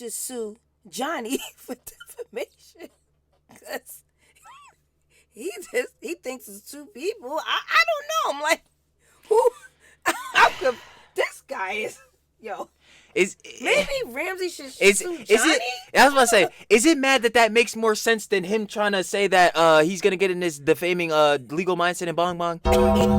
should sue Johnny for defamation. Because he thinks it's two people. I don't know. I'm like, who? This guy is, yo. Maybe Ramsey should sue Johnny? I was about to say, is it mad that makes more sense than him trying to say that he's gonna get in this defaming legal mindset and bong bong?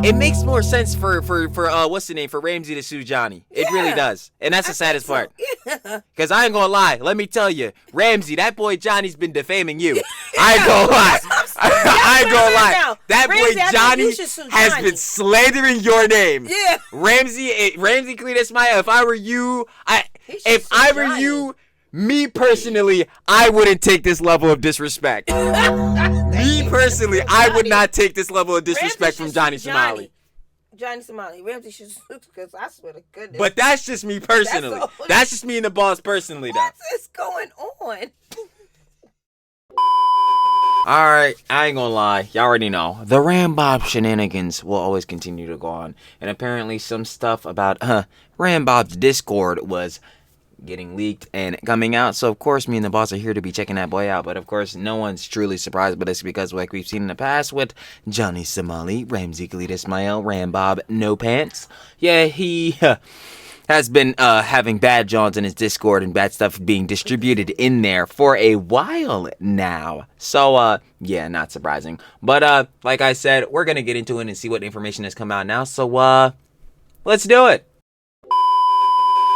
It makes more sense for what's the name, for Ramsey to sue Johnny. It really does, and that's the saddest part. Because I ain't gonna lie, let me tell you, Ramsey, that boy Johnny's been defaming you. I ain't gonna lie. I ain't gonna lie. That Ramsey, boy Johnny has been slandering your name. Yeah. Ramsey Clean Ismail, if I were you, me personally, I wouldn't take this level of disrespect. Me personally, I would not take this level of disrespect from Johnny Somali. Johnny Somali. Ramsey should sue because I swear to goodness. But that's just me personally. That's just me and the boss personally, though. What is going on? Alright, I ain't gonna lie. Y'all already know. The Rambob shenanigans will always continue to go on. And apparently some stuff about Rambob's Discord was getting leaked and coming out. So, of course, me and the boss are here to be checking that boy out. But, of course, no one's truly surprised by this because, like we've seen in the past with Johnny Somali, Ramsey Khalid Ismail, Rambob No Pants. Yeah, he has been having bad Johns in his Discord and bad stuff being distributed in there for a while now. So, yeah, not surprising. But, like I said, we're going to get into it and see what information has come out now. So, let's do it.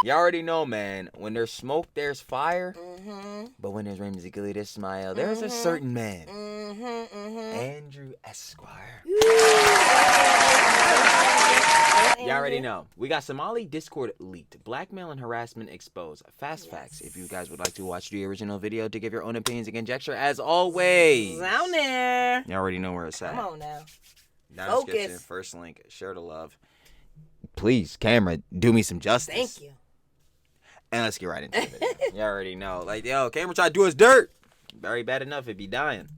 You already know, man, when there's smoke, there's fire. Mm-hmm. But when there's Ramsey Khalid Ismail, there's a certain man. Andrew Esquire. You already know. We got Somali Discord leaked. Blackmail and harassment exposed. Fast facts. If you guys would like to watch the original video to give your own opinions and conjecture, as always. Down there. You already know where it's at. Come on now. Down description, first link, share to love. Please, camera, do me some justice. Thank you. And let's get right into the video. You already know. Like, yo, camera try to do us dirt. Very bad enough, it'd be dying.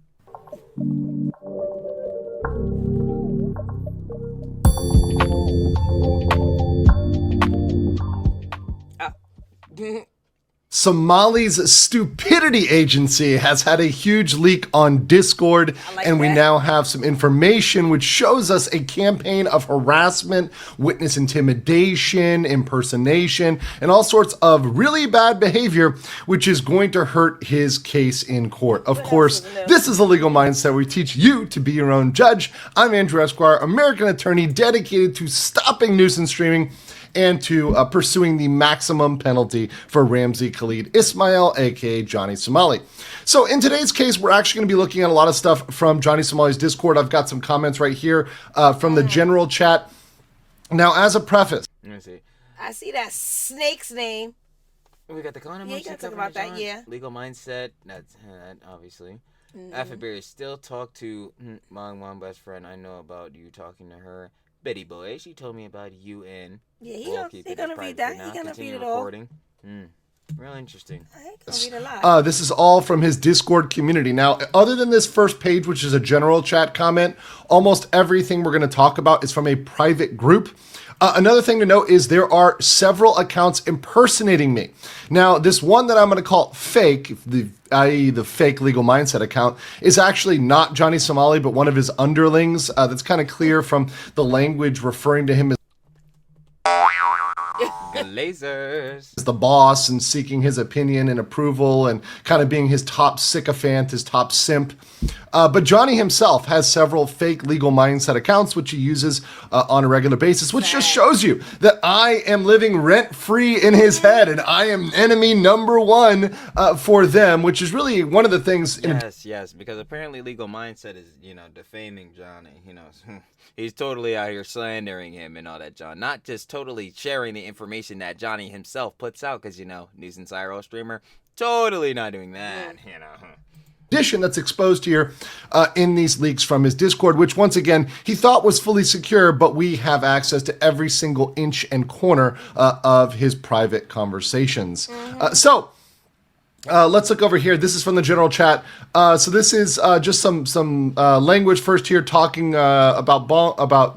Somali's stupidity agency has had a huge leak on Discord, and we now have some information which shows us a campaign of harassment, witness intimidation, impersonation, and all sorts of really bad behavior, which is going to hurt his case in court. Of course, this is a legal mindset where we teach you to be your own judge. I'm Andrew Esquire, American attorney dedicated to stopping nuisance streaming and to pursuing the maximum penalty for Ramsey Khalid Ismail, aka Johnny Somali. So in today's case, we're actually going to be looking at a lot of stuff from Johnny Somali's Discord. I've got some comments right here from the general chat. Now, as a preface, let me see. I see that snake's name. We got the condom. Yeah, you gotta talk about that. Yeah. Legal mindset. That's obviously. Affidavit still talk to my best friend. I know about you talking to her. Betty boy, she told me about you and he gonna read that. He gonna read it all. Real interesting. I ain't gonna read a lot. This is all from his Discord community. Now, other than this first page, which is a general chat comment, almost everything we're going to talk about is from a private group. Another thing to note is there are several accounts impersonating me. Now, this one that I'm going to call fake, i.e. the fake legal mindset account, is actually not Johnny Somali, but one of his underlings. That's kind of clear from the language referring to him as lasers. the boss and seeking his opinion and approval and kind of being his top sycophant, his top simp. But Johnny himself has several fake legal mindset accounts, which he uses on a regular basis, which just shows you that I am living rent-free in his head and I am enemy number one for them, which is really one of the things. Yes, because apparently legal mindset is, defaming Johnny. He's totally out here slandering him and all that, John. Not just totally sharing the information that Johnny himself puts out, because, nuisance IRL streamer, totally not doing that, Addition that's exposed here in these leaks from his Discord, which once again he thought was fully secure, but we have access to every single inch and corner of his private conversations. So Let's look over here. This is from the general chat. So this is just some language first here, talking about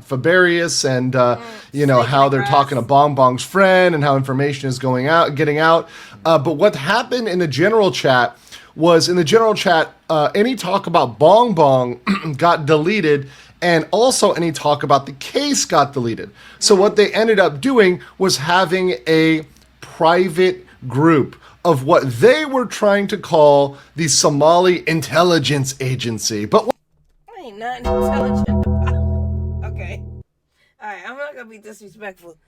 Fabarius and how they're talking to Bong Bong's friend and how information is getting out. But what happened in the general chat was any talk about Bong Bong got deleted. And also any talk about the case got deleted. So what they ended up doing was having a private group of what they were trying to call the Somali Intelligence Agency. But I ain't nothing intelligent about. Okay. All right, I'm not going to be disrespectful.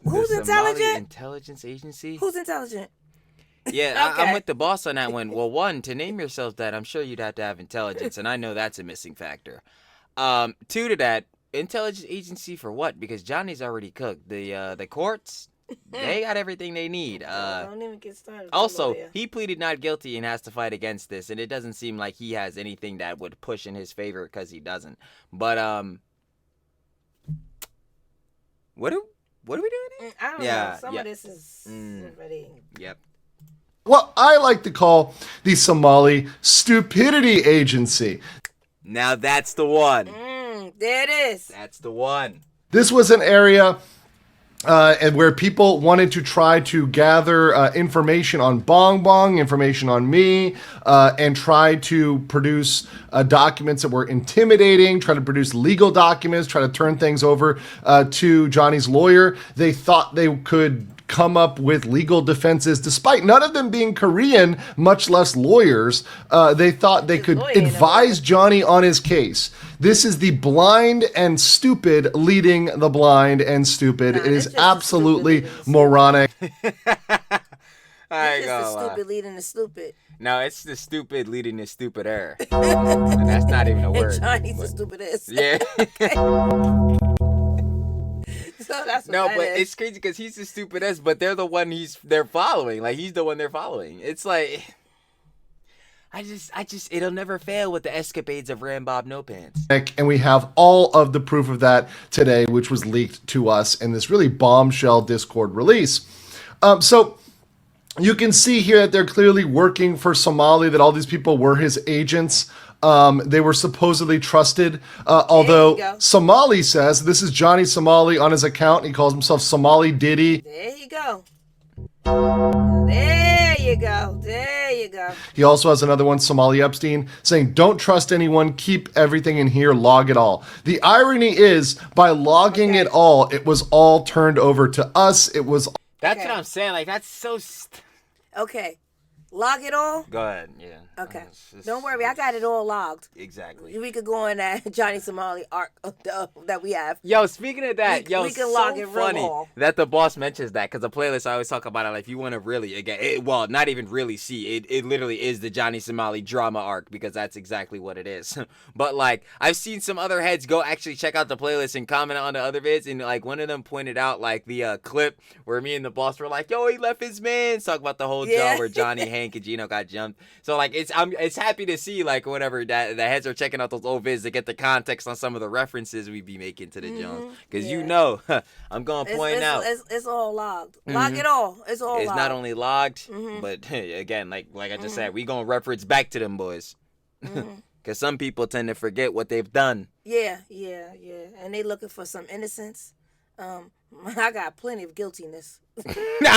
Who's the intelligent? Somali Intelligence Agency? Who's intelligent? Yeah, okay. I'm with the boss on that one. Well, one, to name yourself that, I'm sure you'd have to have intelligence, and I know that's a missing factor. Two to that, intelligence agency for what? Because Johnny's already cooked. The courts, they got everything they need. Don't even get started. Also, he pleaded not guilty and has to fight against this, and it doesn't seem like he has anything that would push in his favor because he doesn't. But what are we doing here? I don't know. Some of this is already. Yep. What I like to call the Somali Stupidity Agency. Now that's the one. There it is. That's the one. This was an area and where people wanted to try to gather information on Bong Bong, information on me, and try to produce documents that were intimidating, try to produce legal documents, try to turn things over to Johnny's lawyer. They thought they could come up with legal defenses, despite none of them being Korean, much less lawyers. They thought they could advise Johnny on his case. This is the blind and stupid leading the blind and stupid. It is absolutely moronic. It's just the stupid leading the stupid. No, it's the stupid leading the stupider. And that's not even a word. And Johnny's the stupidest. Yeah. So that's what no, that but is. it's crazy because he's the stupidest, but they're the one they're following. Like, he's the one they're following. It's like, I just, it'll never fail with the escapades of Rambob No Pants. And we have all of the proof of that today, which was leaked to us in this really bombshell Discord release. So you can see here that they're clearly working for Somali, that all these people were his agents. They were supposedly trusted, although Somali says, this is Johnny Somali on his account. He calls himself Somali Diddy. There you go. There you go. There you go. He also has another one, Somali Epstein, saying, don't trust anyone, keep everything in here, log it all. The irony is, by logging it all, it was all turned over to us. It was... That's what I'm saying. Like, that's so... Okay. Log it all? Go ahead, yeah. Okay. Don't worry, I got it all logged. Exactly. We could go on that Johnny Somali arc that we have. Yo, speaking of that, we can log it funny real that the boss mentions that, because the playlist I always talk about it. Like, if you want to really, again, not even really see it, it literally is the Johnny Somali drama arc, because that's exactly what it is. But like, I've seen some other heads go actually check out the playlist and comment on the other vids, and like one of them pointed out like the clip where me and the boss were like, "Yo, he left his man." Talk about the whole job where Johnny, Hank, and Gino got jumped. So like, it's happy to see like whatever that the heads are checking out those old vids to get the context on some of the references we be making to the Jones, because I'm gonna point out it's all logged. Log it all. It's all. It's logged. not only logged, but again, like I just said, we gonna reference back to them boys, because some people tend to forget what they've done. Yeah, and they looking for some innocence. I got plenty of guiltiness. I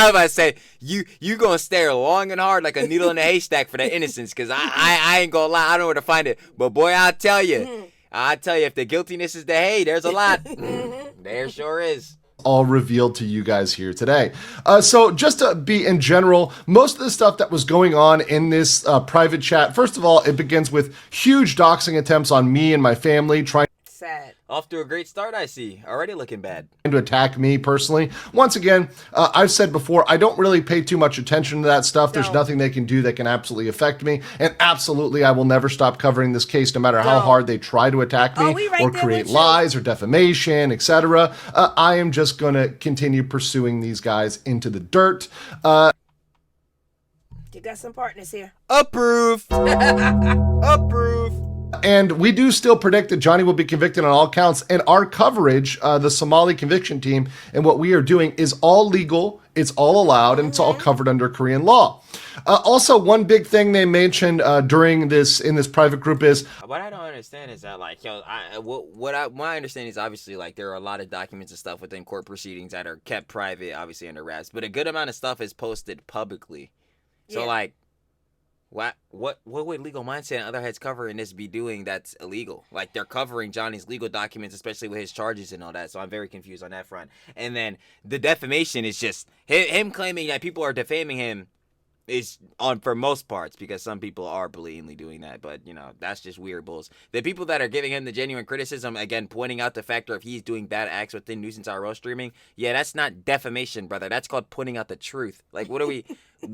was about to say, you gonna stare long and hard like a needle in a haystack for that innocence, because I ain't gonna lie, I don't know where to find it. But boy, I'll tell you, if the guiltiness is the hay, there's a lot. There sure is. All revealed to you guys here today. So just to be in general, most of the stuff that was going on in this private chat, first of all, it begins with huge doxing attempts on me and my family, trying Sad. Off to a great start, I see. Already looking bad. To attack me personally. Once again, I've said before, I don't really pay too much attention to that stuff. There's nothing they can do that can absolutely affect me. And absolutely, I will never stop covering this case, no matter how hard they try to attack me or create lies or defamation, etc. I am just going to continue pursuing these guys into the dirt. You got some partners here. Approve. Approve. And we do still predict that Johnny will be convicted on all counts. And our coverage, the Somali conviction team, and what we are doing is all legal, it's all allowed, and it's all covered under Korean law. Also, one big thing they mentioned in this private group is what I don't understand is that, like, my understanding is obviously, like, there are a lot of documents and stuff within court proceedings that are kept private, obviously under wraps, but a good amount of stuff is posted publicly. So like, what would Legal Mindset and other heads covering this be doing that's illegal? Like, they're covering Johnny's legal documents, especially with his charges and all that. So I'm very confused on that front. And then the defamation is just him claiming that people are defaming him is on for most parts, because some people are blatantly doing that, but that's just weird bulls. The people that are giving him the genuine criticism, again pointing out the factor of he's doing bad acts within nuisance RL streaming, that's not defamation, brother. That's called pointing out the truth. Like, what are we? Oh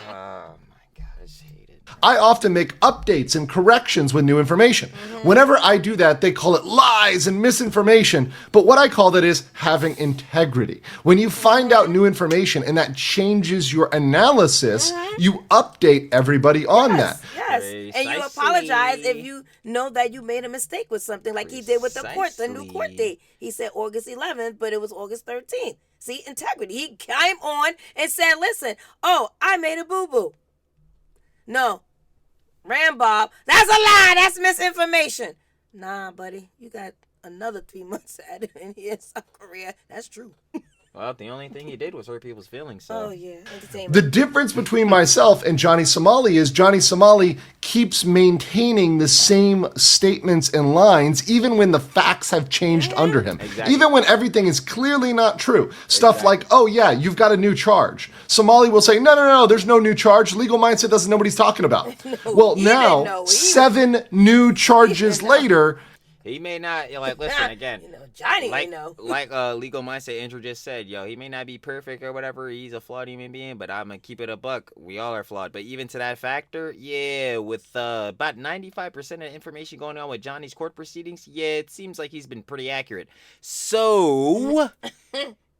my god, I just hate it. I often make updates and corrections with new information. Whenever I do that, they call it lies and misinformation. But what I call that is having integrity. When you find out new information and that changes your analysis, you update everybody on that. Yes, and you apologize if you know that you made a mistake with something, like he did with the new court date. He said August 11th, but it was August 13th. See, integrity. He came on and said, listen, I made a boo-boo. No. Rambob, that's a lie. That's misinformation. Nah, buddy. You got another 3 months added in here in South Korea. That's true. Well, the only thing he did was hurt people's feelings. So. Oh, yeah. Entertainment. The difference between myself and Johnny Somali is Johnny Somali keeps maintaining the same statements and lines even when the facts have changed under him. Exactly. Even when everything is clearly not true. Stuff like, oh yeah, you've got a new charge. Somali will say, no, there's no new charge. Legal Mindset doesn't know what he's talking about. Well, now, 7 new charges later... He may not, listen, again. Johnny, like Legal Mindset Andrew just said, he may not be perfect or whatever. He's a flawed human being, but I'm going to keep it a buck. We all are flawed. But even to that factor, with about 95% of information going on with Johnny's court proceedings, it seems like he's been pretty accurate. So,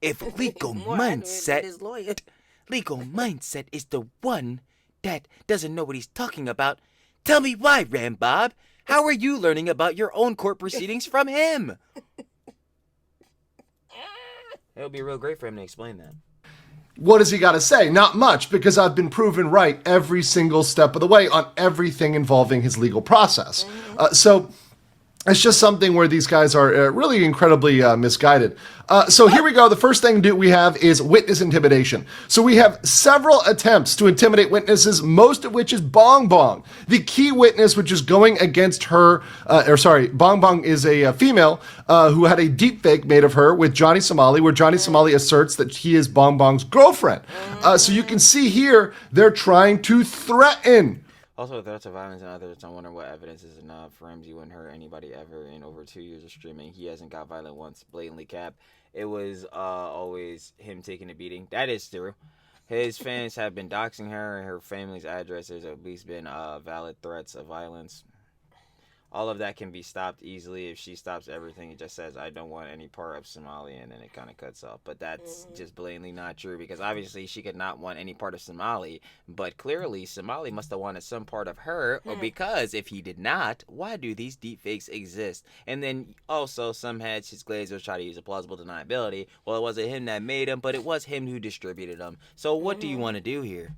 if Legal Mindset is the one that doesn't know what he's talking about, tell me why, Rambob. How are you learning about your own court proceedings from him? It would be real great for him to explain that. What does he got to say? Not much, because I've been proven right every single step of the way on everything involving his legal process. So it's just something where these guys are really incredibly misguided. So here we go. The first thing we have is witness intimidation. So we have several attempts to intimidate witnesses, most of which is Bong Bong. The key witness, which is going against her, Bong Bong is a female who had a deep fake made of her with Johnny Somali, where Johnny Somali asserts that he is Bong Bong's girlfriend. So you can see here, they're trying to threaten. Also, threats of violence and others. I wonder what evidence is enough for him. He wouldn't hurt anybody ever in over 2 years of streaming. He hasn't got violent once. Blatantly cap. It was always him taking a beating. That is true. His fans have been doxing her, and her family's address. There's at least been valid threats of violence. All of that can be stopped easily if she stops everything. It just says, I don't want any part of Somali, and then it kind of cuts off. But that's just blatantly not true, because obviously she could not want any part of Somali, but clearly Somali must have wanted some part of her, or because if he did not, why do these deepfakes exist? And then also some heads, his glazers try to use a plausible deniability. Well, it wasn't him that made them, but it was him who distributed them. So what do you want to do here?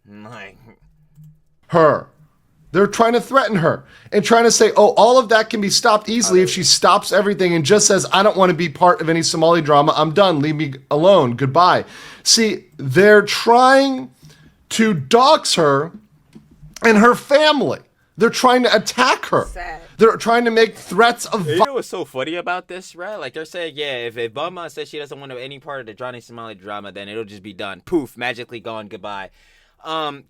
Like... Her. They're trying to threaten her and trying to say, all of that can be stopped easily if she stops everything and just says, I don't want to be part of any Somali drama. I'm done. Leave me alone. Goodbye. See, they're trying to dox her and her family. They're trying to attack her. Sad. They're trying to make threats of violence. You know what's so funny about this, right? Like, they're saying, if Bumma says she doesn't want any part of the Johnny Somali drama, then it'll just be done. Poof, magically gone. Goodbye.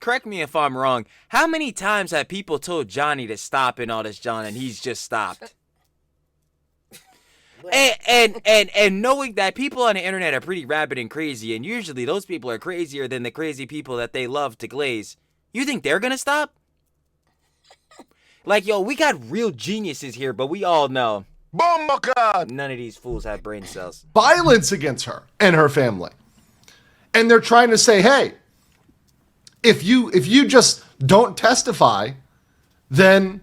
Correct me if I'm wrong. How many times have people told Johnny to stop and all this, John, and he's just stopped? and knowing that people on the internet are pretty rabid and crazy, and usually those people are crazier than the crazy people that they love to glaze. You think they're gonna stop? Like, we got real geniuses here, but we all know none of these fools have brain cells. Violence against her and her family. And they're trying to say, hey, if you just don't testify, then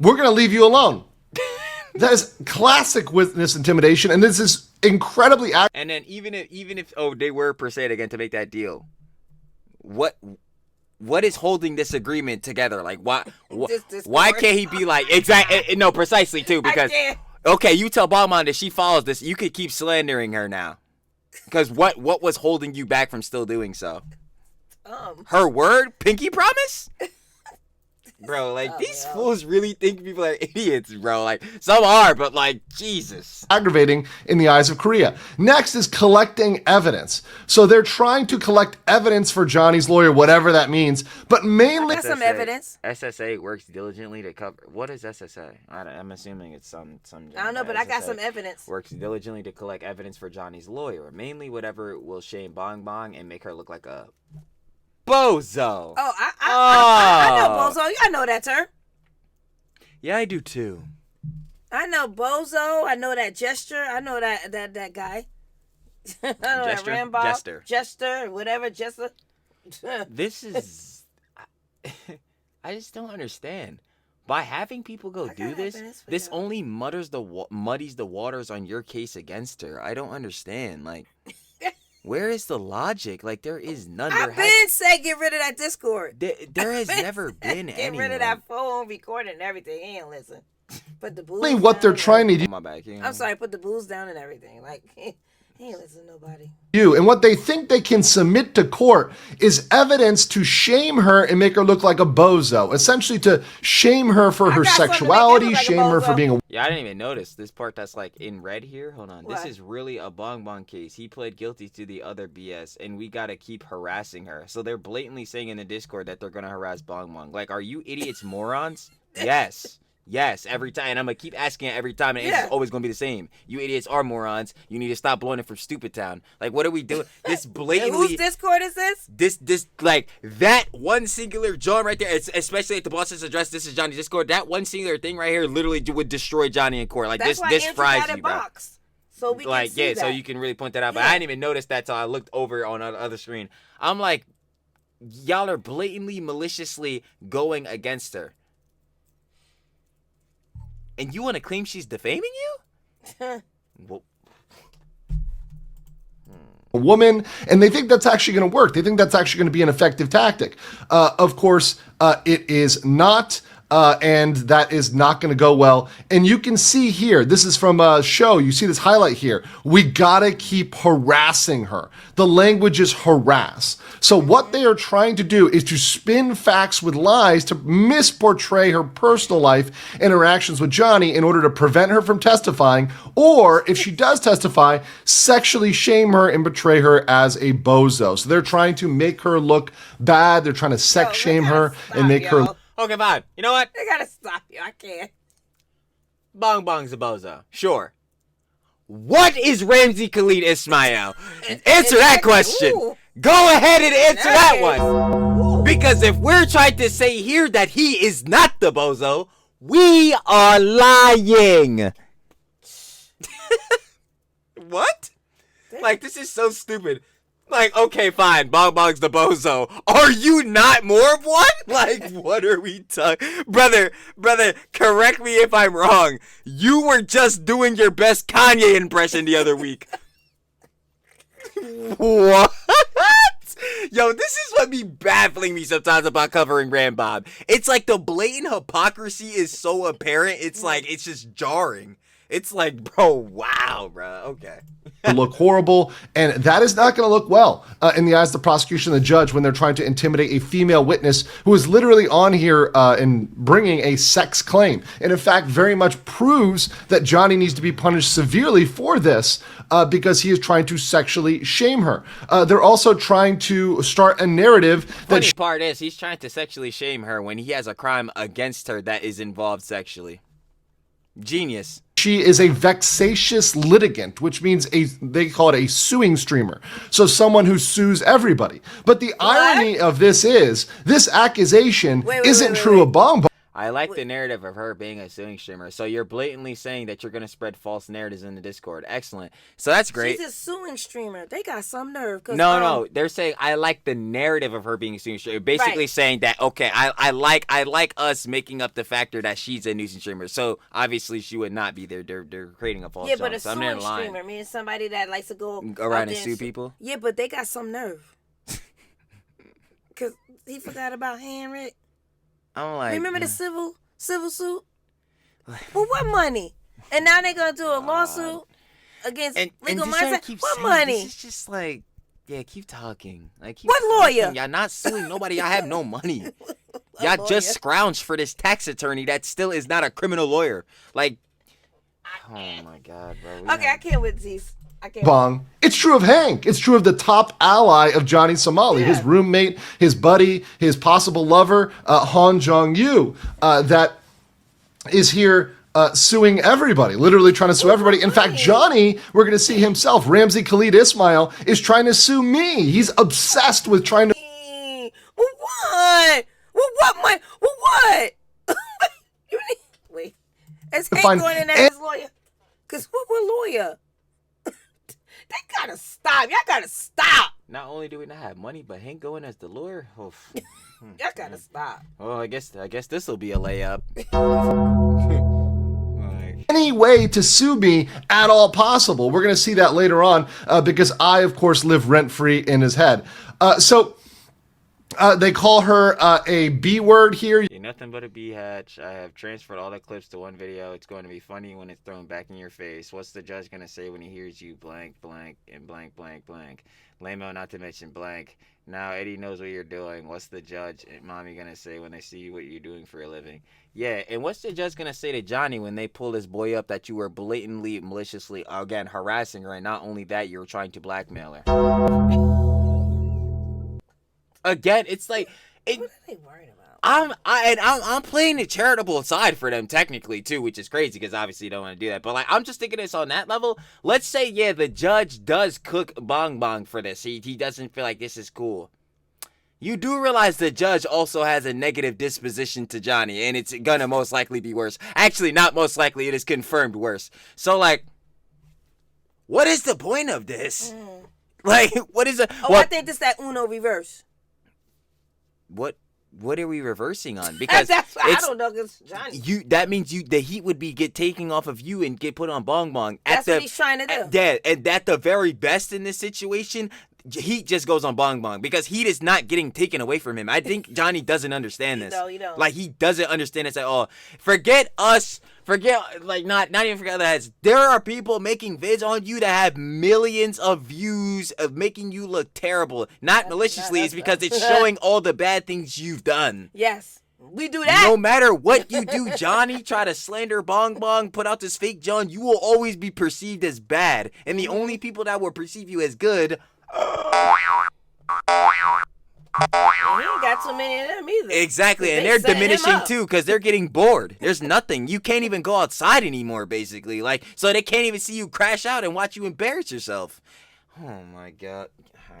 we're going to leave you alone. That is classic witness intimidation, and this is incredibly accurate. And then even if they were per se again to make that deal, what is holding this agreement together? Like why can't he be like exactly? No, precisely too, because okay, you tell Balmain that she follows this, you could keep slandering her now, because what was holding you back from still doing so? Her word, pinky promise. Bro, like, these fools really think people are idiots, bro. Like, some are, but, like, Jesus. Aggravating in the eyes of Korea. Next is collecting evidence. So they're trying to collect evidence for Johnny's lawyer, whatever that means, but mainly... I got some evidence. SSA works diligently to cover... What is SSA? I'm assuming it's some... I don't know, but SSA I got some evidence. Works diligently to collect evidence for Johnny's lawyer. Mainly whatever will shame Bong Bong and make her look like a... bozo. Oh, I know bozo. I know that term. Yeah, I do too. I know bozo. I know that gesture. I know that guy. I know gesture? that Rambo. Jester, whatever, Jester. This is... I just don't understand. By having people go do this only muddies the waters on your case against her. I don't understand. Like... Where is the logic? Like, there is none. I've been saying get rid of that Discord. There has never been anyone. Get rid of that phone recording and everything. He ain't listen. Put the booze what they're trying to do. My bad, I'm sorry, put the booze down and everything. Like, he ain't listen to nobody. And what they think they can submit to court is evidence to shame her and make her look like a bozo. Essentially to shame her for her sexuality, shame her for being a... Yeah, I didn't even notice this part that's like in red here. Hold on. What? This is really a Bong Bong case. He pled guilty to the other BS and we gotta keep harassing her. So they're blatantly saying in the Discord that they're gonna harass Bong Bong. Like, are you idiots morons? Yes. Yes, every time. And I'm going to keep asking it every time. And it's always going to be the same. You idiots are morons. You need to stop blowing it from Stupid Town. Like, what are we doing? This blatantly... Whose Discord is this? This, like, that one singular John right there, especially at the boss's address, this is Johnny's Discord, that one singular thing right here literally would destroy Johnny in court. Like, this fries you, bro. Box, so we like, can see that. So you can really point that out. But I didn't even notice that till I looked over on the other screen. I'm like, y'all are blatantly, maliciously going against her. And you want to claim she's defaming you? Well, a woman, and they think that's actually going to work. They think that's actually going to be an effective tactic. Of course, it is not, and that is not going to go well. And you can see here, this is from a show, you see this highlight here. We got to keep harassing her. The language is harass. So what they are trying to do is to spin facts with lies to misportray her personal life interactions with Johnny in order to prevent her from testifying, or if she does testify, sexually shame her and betray her as a bozo. So they're trying to make her look bad. They're trying to sex shame her and make her... Okay, fine. You know what? They gotta stop you. I can't. Bong Bong's a bozo. Sure. What is Ramsey Khalid Ismail? Answer that question. Ooh. Go ahead and answer that one. Ooh. Because if we're trying to say here that he is not the bozo, we are lying. What? Like, this is so stupid. Like, okay, fine, Bong Bong's the bozo. Are you not more of one? Like, what are we talking? Brother, correct me if I'm wrong. You were just doing your best Kanye impression the other week. What? Yo, this is what be baffling me sometimes about covering Rambob. It's like the blatant hypocrisy is so apparent, it's like, it's just jarring. It's like, bro, wow, bro, okay. Look horrible, and that is not going to look well in the eyes of the prosecution and the judge when they're trying to intimidate a female witness who is literally on here and bringing a sex claim. And in fact, very much proves that Johnny needs to be punished severely for this because he is trying to sexually shame her. They're also trying to start a narrative that... Funny part is, he's trying to sexually shame her when he has a crime against her that is involved sexually. Genius. She is a vexatious litigant, which means they call it a suing streamer. So someone who sues everybody. But the irony of this is, this accusation isn't true of Bong Bong. I like the narrative of her being a suing streamer. So you're blatantly saying that you're going to spread false narratives in the Discord. Excellent. So that's great. She's a suing streamer. They got some nerve. No. They're saying I like the narrative of her being a suing streamer. Basically saying that, okay, I like us making up the factor that she's a nuisance streamer. So obviously she would not be there. They're creating a false Yeah, but job. a So suing streamer means somebody that likes to go around and sue people. Yeah, but they got some nerve. Because he forgot about Henrik. I'm like, remember the civil suit? Well, what money? And now they're gonna do a lawsuit against legal mindset. What money? It's just like, yeah, keep talking. Like, what lawyer? Y'all not suing nobody. Y'all have no money. Y'all just scrounged for this tax attorney that still is not a criminal lawyer. Like, oh my God, bro. I can't with these. Bong. It's true of Hank. It's true of the top ally of Johnny Somali, his roommate, his buddy, his possible lover, Han Jong-yu, that is here suing everybody, literally trying to sue everybody. In fact, Johnny, we're going to see himself, Ramsey Khalid Ismail, is trying to sue me. He's obsessed with trying to... What? What? What? Wait. Is Hank going in as his lawyer? Because what lawyer? They gotta stop. Y'all gotta stop. Not only do we not have money, but Hank going as the lawyer. Oof. Y'all gotta stop. Well, I guess this will be a layup. Any way to sue me at all possible. We're gonna see that later on because I, of course, live rent-free in his head. They call her a B word here. You're nothing but a B hatch. I have transferred all the clips to one video. It's going to be funny when it's thrown back in your face. What's the judge going to say when he hears you blank, blank, and blank, blank, blank? Lame-o, not to mention blank. Now Eddie knows what you're doing. What's the judge and mommy going to say when they see what you're doing for a living? Yeah, and what's the judge going to say to Johnny when they pull this boy up that you were blatantly, maliciously, again, harassing her, and not only that, you were trying to blackmail her? Again, it's like... what are they worried about? I'm playing the charitable side for them technically too, which is crazy because obviously you don't want to do that. But like, I'm just thinking this on that level. Let's say, yeah, the judge does cook Bong Bong for this. He doesn't feel like this is cool. You do realize the judge also has a negative disposition to Johnny, and it's gonna most likely be worse. Actually, not most likely, it is confirmed worse. So like, what is the point of this? Like, what is it? I think this is that Uno reverse. What are we reversing on? Because I don't know, because Johnny. That means the heat would be taking off of you and get put on Bong Bong. That's what he's trying to do. And at the very best in this situation, heat just goes on Bong Bong because heat is not getting taken away from him. I think Johnny doesn't understand this. No, you don't. Like, he doesn't understand this at all. Forget us. Not even forget other heads. There are people making vids on you that have millions of views of making you look terrible. Not maliciously, it's because it's showing all the bad things you've done. Yes. We do that. No matter what you do, Johnny, try to slander Bong Bong, put out this fake John, you will always be perceived as bad. And the only people that will perceive you as good... He ain't got too many of them either. Exactly, and they're diminishing too because they're getting bored. There's nothing. You can't even go outside anymore, basically. Like, so they can't even see you crash out and watch you embarrass yourself. Oh my God.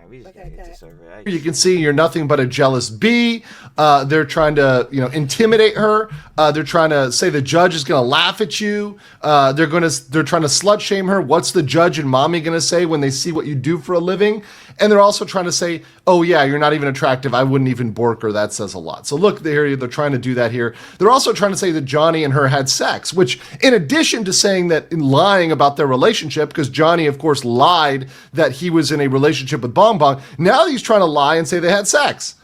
We just gotta get this over. You can see you're nothing but a jealous bee. They're trying to, intimidate her. They're trying to say the judge is going to laugh at you. They're trying to slut shame her. What's the judge and mommy going to say when they see what you do for a living? And they're also trying to say, oh yeah, you're not even attractive. I wouldn't even bork her. That says a lot. So look, they're trying to do that here. They're also trying to say that Johnny and her had sex, which in addition to saying that in lying about their relationship, because Johnny, of course, lied that he was in a relationship with Bong Bong, now he's trying to lie and say they had sex.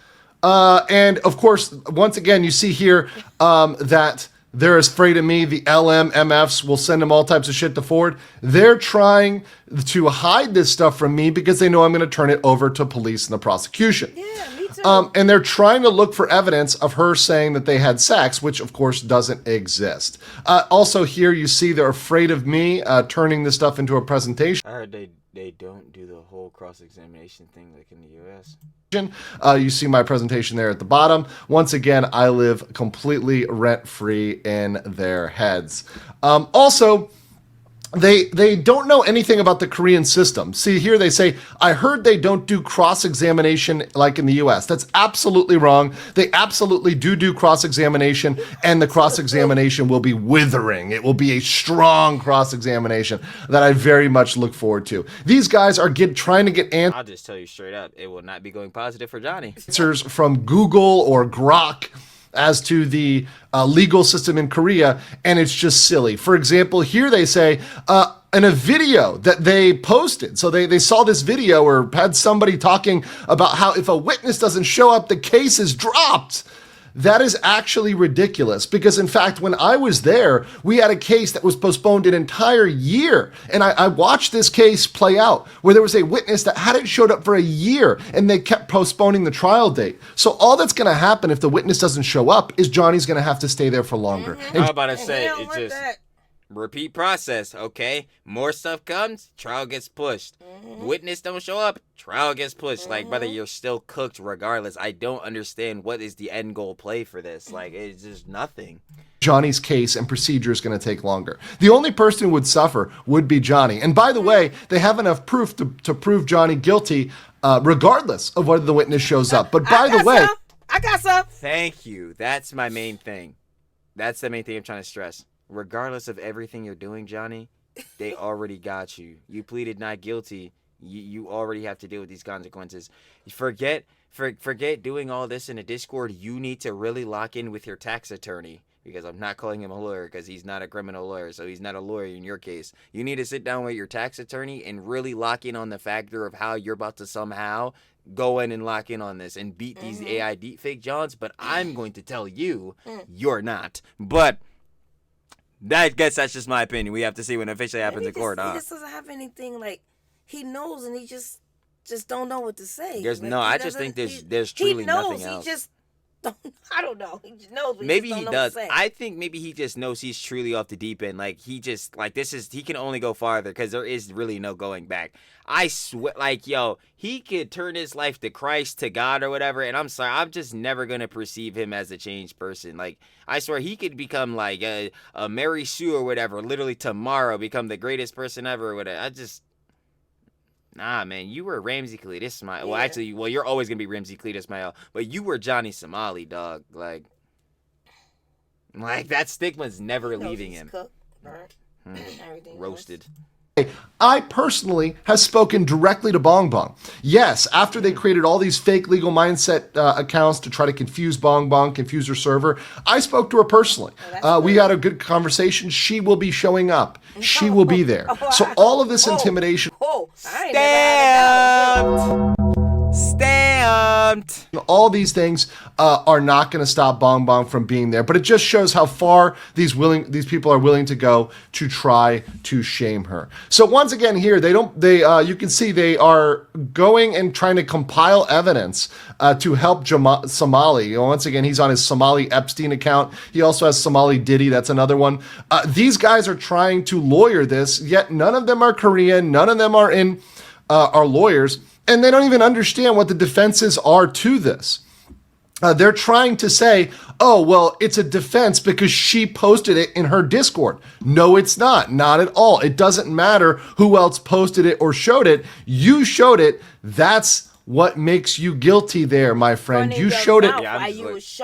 And of course, once again, you see here that they're afraid of me. The LMMFs will send them all types of shit to forward. They're trying to hide this stuff from me because they know I'm going to turn it over to police and the prosecution. Yeah, me too. And they're trying to look for evidence of her saying that they had sex, which of course doesn't exist. Also here you see they're afraid of me turning this stuff into a presentation. I heard they don't do the whole cross-examination thing like in the U.S. You see my presentation there at the bottom. Once again, I live completely rent-free in their heads. Also, they don't know anything about the Korean system. See, here they say, I heard they don't do cross-examination like in the US. That's absolutely wrong. They absolutely do cross-examination, and the cross-examination will be withering. It will be a strong cross-examination that I very much look forward to. These guys are trying to get I'll just tell you straight up, it will not be going positive for Johnny. answers from Google or Grok as to the legal system in Korea, and it's just silly. For example, here they say, in a video that they posted, so they saw this video or had somebody talking about how if a witness doesn't show up, the case is dropped. That is actually ridiculous because, in fact, when I was there, we had a case that was postponed an entire year. And I watched this case play out where there was a witness that hadn't showed up for a year and they kept postponing the trial date. So all that's going to happen if the witness doesn't show up is Johnny's going to have to stay there for longer. I was about to say, it's just repeat process, okay? More stuff comes, trial gets pushed. Witness don't show up, trial gets pushed. Like, brother, you're still cooked regardless. I don't understand what is the end goal play for this. Like, it's just nothing. Johnny's case and procedure is going to take longer. The only person who would suffer would be Johnny. And by the way, they have enough proof to prove Johnny guilty regardless of whether the witness shows up. But by the way... I got some. Thank you. That's my main thing. That's the main thing I'm trying to stress. Regardless of everything you're doing, Johnny, they already got you. You pleaded not guilty. You already have to deal with these consequences. Forget doing all this in a Discord. You need to really lock in with your tax attorney, because I'm not calling him a lawyer because he's not a criminal lawyer, so he's not a lawyer in your case. You need to sit down with your tax attorney and really lock in on the factor of how you're about to somehow go in and lock in on this and beat these AI deepfake Johns, but I'm going to tell you, you're not. But I guess that's just my opinion. We have to see when it officially happens in court. He just doesn't have anything, like, he knows and he just don't know what to say. I just think there's truly nothing else. He just I don't know. He just knows. Maybe he does. I think maybe he just knows he's truly off the deep end. Like, he can only go farther because there is really no going back. I swear, like, yo, he could turn his life to Christ, to God, or whatever. And I'm sorry, I'm just never going to perceive him as a changed person. Like, I swear he could become like a Mary Sue or whatever, literally tomorrow, become the greatest person ever or whatever. Nah, man, you were Ramsey Khalid Ismail. Yeah. Well, actually, you're always going to be Ramsey Khalid Ismail, but you were Johnny Somali, dog. Like that stigma's never leaving him. Roasted. I personally have spoken directly to Bong Bong. Yes, after they created all these fake legal mindset accounts to try to confuse Bong Bong, confuse her server, I spoke to her personally. We had a good conversation. She will be showing up. She will be there. So all of this intimidation... Stamped! All these things are not going to stop Bong Bong from being there, but it just shows how far these people are willing to go to try to shame her. So once again, here you can see they are going and trying to compile evidence to help Somali. Once again, he's on his Somali Epstein account. He also has Somali Diddy. That's another one. These guys are trying to lawyer this, yet none of them are Korean. None of them are lawyers. And they don't even understand what the defenses are to this. They're trying to say, oh, well, it's a defense because she posted it in her Discord. No, it's not. Not at all. It doesn't matter who else posted it or showed it. You showed it. That's what makes you guilty there, my friend. You showed it. Yeah,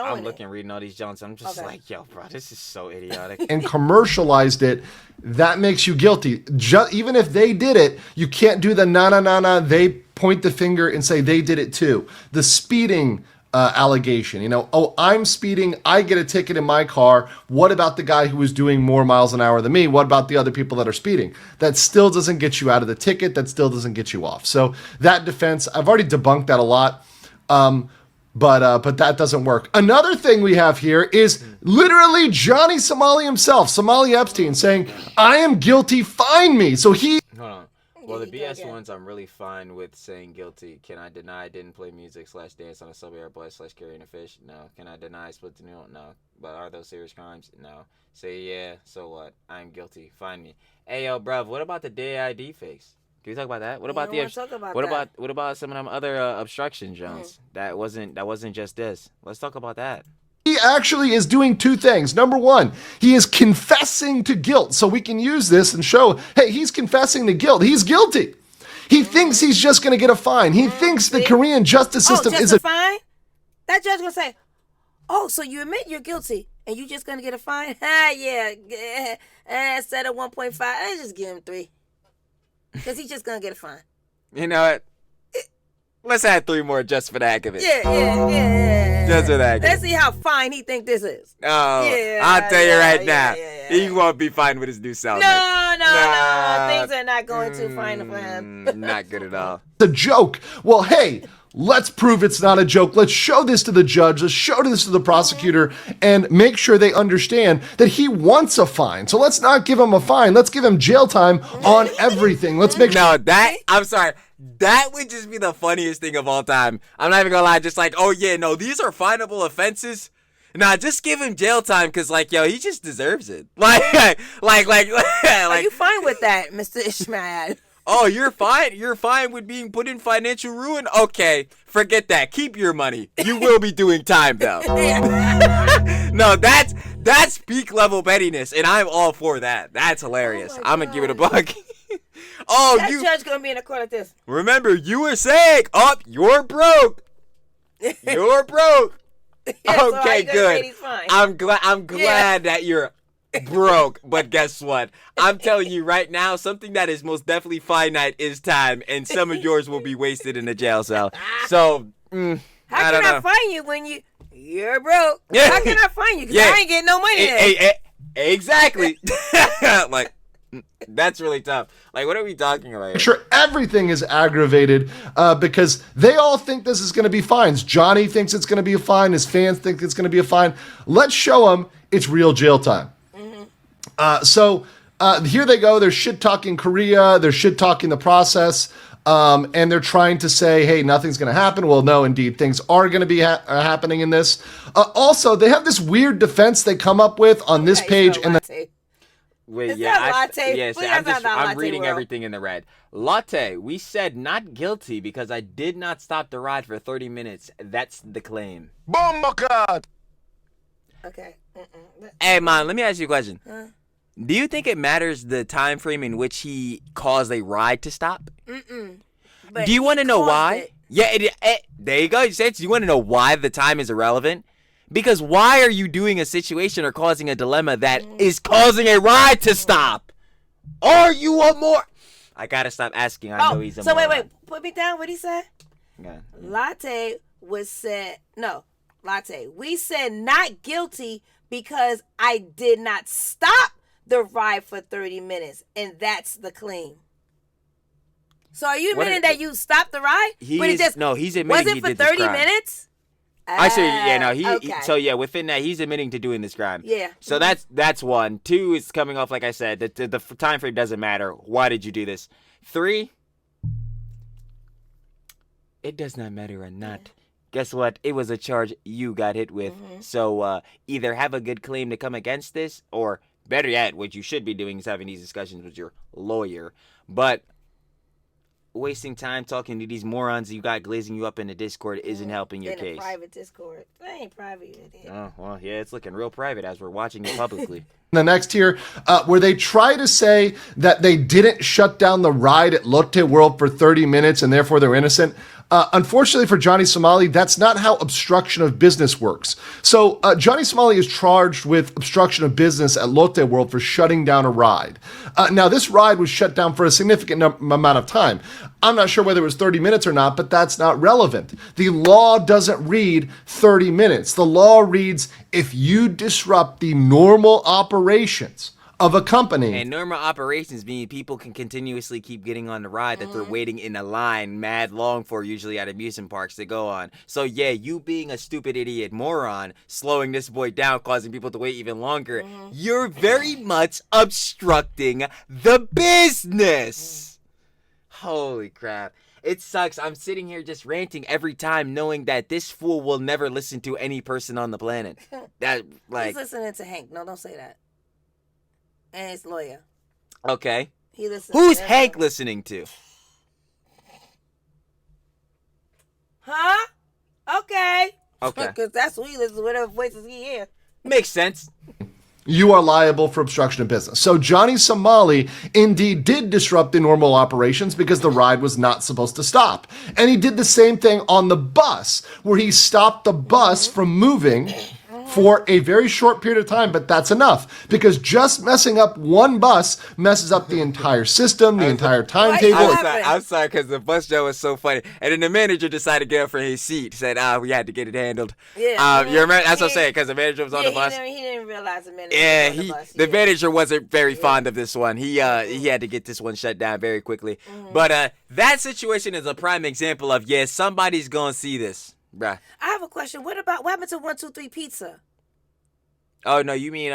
I'm looking, reading all these Johns. I'm just like, yo, bro, this is so idiotic. And commercialized it. That makes you guilty. Even if they did it, you can't do the na. They point the finger and say they did it too. The speeding allegation, oh, I'm speeding, I get a ticket in my car. What about the guy who was doing more miles an hour than me? What about the other people that are speeding? That still doesn't get you out of the ticket. That still doesn't get you off. So that defense, I've already debunked that a lot. But that doesn't work. Another thing we have here is literally Johnny Somali himself, Somali Epstein, saying, I am guilty, find me. So he... Hold on. Well, the BS ones, I'm really fine with saying guilty. Can I deny I didn't play music / dance on a subway or bus / carrying a fish? No. Can I deny I split the noodle? No. But are those serious crimes? No. Say yeah, so what? I'm guilty. Find me. Hey, yo, bruv, what about the DID fakes? Can we talk about that? What about some of them other obstruction Jones? That wasn't just this. Let's talk about that. He actually is doing two things. Number one, he is confessing to guilt. So we can use this and show, hey, he's confessing to guilt. He's guilty. He thinks he's just going to get a fine. He thinks the Korean justice system is a fine? That judge going to say, oh, so you admit you're guilty and you just going to get a fine? Yeah. Instead of 1.5, let's just give him 3. Because he's just going to get a fine. You know what? Let's add 3 more just for the heck of it. Yeah. Just for the heck of it. Let's see how fine he think this is. Oh, yeah, I'll tell you right now. He won't be fine with his new cellmate. No. Things are not going too fine for him. Not good at all. It's a joke. Well, hey, let's prove it's not a joke. Let's show this to the judge. Let's show this to the prosecutor and make sure they understand that he wants a fine. So let's not give him a fine. Let's give him jail time on everything. Let's make sure. No, I'm sorry. That would just be the funniest thing of all time. I'm not even gonna lie. Just like, oh yeah, no, these are finable offenses. Nah, just give him jail time because, like, yo, he just deserves it. Like, Are you fine with that, Mr. Ishmael? Oh, you're fine? You're fine with being put in financial ruin? Okay, forget that. Keep your money. You will be doing time, though. No, that's peak level pettiness, and I'm all for that. That's hilarious. I'm going to give it a buck. That judge going to be in a court like this. Remember, you were saying, you're broke. You're broke. Okay, good. I'm glad that you're broke, but guess what? I'm telling you right now, something that is most definitely finite is time, and some of yours will be wasted in a jail cell. So, how can I find you when you're broke? Yeah. How can I find you? Because I ain't getting no money. Exactly. Like, that's really tough. Like, what are we talking about here? Sure, everything is aggravated because they all think this is going to be fines. Johnny thinks it's going to be a fine. His fans think it's going to be a fine. Let's show them it's real jail time. So here they go. They're shit-talking Korea. They're shit-talking the process. And they're trying to say, hey, nothing's going to happen. Well, no, indeed, things are going to be happening in this. Also, they have this weird defense they come up with on this page. And Wait, Yes, I'm reading everything in the red. Lotte, we said not guilty because I did not stop the ride for 30 minutes. That's the claim. God. Okay. Hey, man, let me ask you a question. Do you think it matters the time frame in which he caused a ride to stop? But do you want to know why? It. Yeah, there you go. You want to know why the time is irrelevant? Because why are you doing a situation or causing a dilemma that is causing a ride to stop? Are you a more? I gotta stop asking. I know he's a moron. Wait. Put me down. What he said? Yeah. Lotte we said not guilty because I did not stop the ride for 30 minutes, and that's the claim. So are you admitting that you stopped the ride? He's admitting was it for 30 minutes? I see. Yeah, no. So yeah, within that, he's admitting to doing this crime. Yeah. So that's one. 2 is coming off, like I said, the time frame doesn't matter. Why did you do this? 3, it does not matter or not. Guess what? It was a charge you got hit with. So either have a good claim to come against this, or better yet, what you should be doing is having these discussions with your lawyer. But wasting time talking to these morons you got glazing you up in the Discord isn't helping your case. In a private Discord. That ain't private, you idiot. Oh, well, yeah, it's looking real private as we're watching it publicly. The next here, where they try to say that they didn't shut down the ride at Lotte World for 30 minutes and therefore they're innocent. Unfortunately for Johnny Somali, that's not how obstruction of business works. So Johnny Somali is charged with obstruction of business at Lotte World for shutting down a ride. Now, this ride was shut down for a significant amount of time. I'm not sure whether it was 30 minutes or not, but that's not relevant. The law doesn't read 30 minutes. The law reads if you disrupt the normal operations of a company. And normal operations mean people can continuously keep getting on the ride that they're waiting in a line mad long for, usually at amusement parks, to go on. So yeah, you being a stupid idiot moron, slowing this boy down, causing people to wait even longer, you're very much obstructing the business. Holy crap. It sucks. I'm sitting here just ranting every time knowing that this fool will never listen to any person on the planet. He's listening to Hank. No, don't say that. And his lawyer. Okay. He listens. Who's Hank listening to? Huh? Okay. Okay. Because that's who he listens to, whatever voices he hears. Makes sense. You are liable for obstruction of business. So Johnny Somali indeed did disrupt the normal operations because the ride was not supposed to stop. And he did the same thing on the bus, where he stopped the bus from moving for a very short period of time, but that's enough, because just messing up one bus messes up the entire system, the entire timetable. I'm sorry, because the bus show was so funny. And then the manager decided to get up from his seat. Said, we had to get it handled. Yeah. You remember? That's what I'm saying, because the manager was on the bus. He didn't realize the manager was on the bus. The manager wasn't very fond of this one. He had to get this one shut down very quickly. But that situation is a prime example of, somebody's going to see this. Bruh. I have a question. What happened to 123 Pizza? Oh no, you mean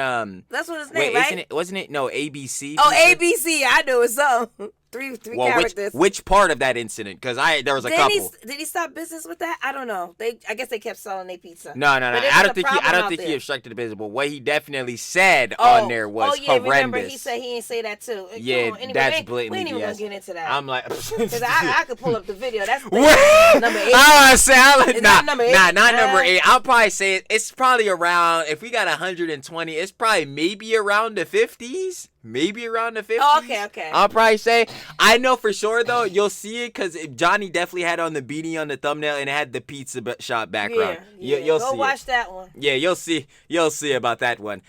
That's what his name, right? Wasn't it ABC? Oh, ABC. I know it's something. Three characters. Which part of that incident? Because there was a couple. Did he stop business with that? I don't know. I guess they kept selling their pizza. No. I don't think he obstructed the business. But what he definitely said on there was horrendous. Remember he said he didn't say that too. Yeah, anyway, that's blatantly. We ain't even gonna get into that. I'm like, because I could pull up the video. That's number 8. Not number 8. Not number 8. I'll probably say it's probably around. If we got 120, it's probably maybe around the 50s. Maybe around the 50s. Oh, okay. I'll probably say. I know for sure, though, you'll see it because Johnny definitely had on the beanie on the thumbnail and it had the pizza shop background. Yeah. You'll Go see watch that one. Yeah, you'll see about that one.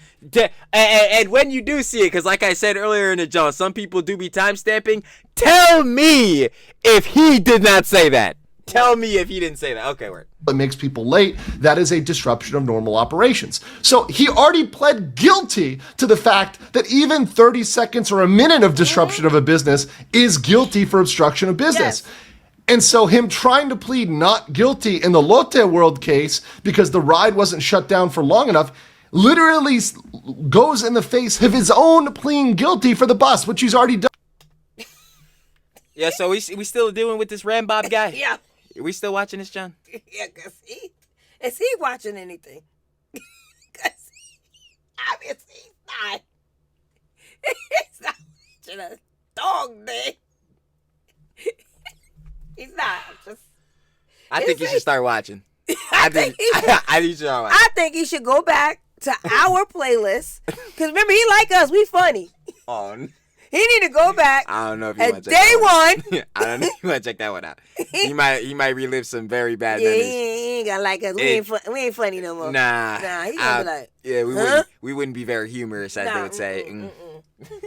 And when you do see it, because like I said earlier in the John, some people do be timestamping. Tell me if he did not say that. Tell me if he didn't say that. Okay, word. It makes people late. That is a disruption of normal operations. So he already pled guilty to the fact that even 30 seconds or a minute of disruption of a business is guilty for obstruction of business. Yes. And so him trying to plead not guilty in the Lotte World case because the ride wasn't shut down for long enough literally goes in the face of his own pleading guilty for the bus, which he's already done. Yeah, so we still dealing with this Rambob guy? Yeah. Are we still watching this, John? Yeah, because is he watching anything? Because obviously he's not. He's not watching a dog thing. He's not. I think he should start watching. I think he should start watching. I think he should go back to our playlist. Because remember, he like us. We funny. Oh, he need to go back. I don't know if you at want to check day that one. I don't know if you want to check that one out. He might relive some very bad Yeah, memories. he ain't gonna like us. We ain't funny no more. Nah, he gonna be like, yeah, we wouldn't be very humorous, as they would say.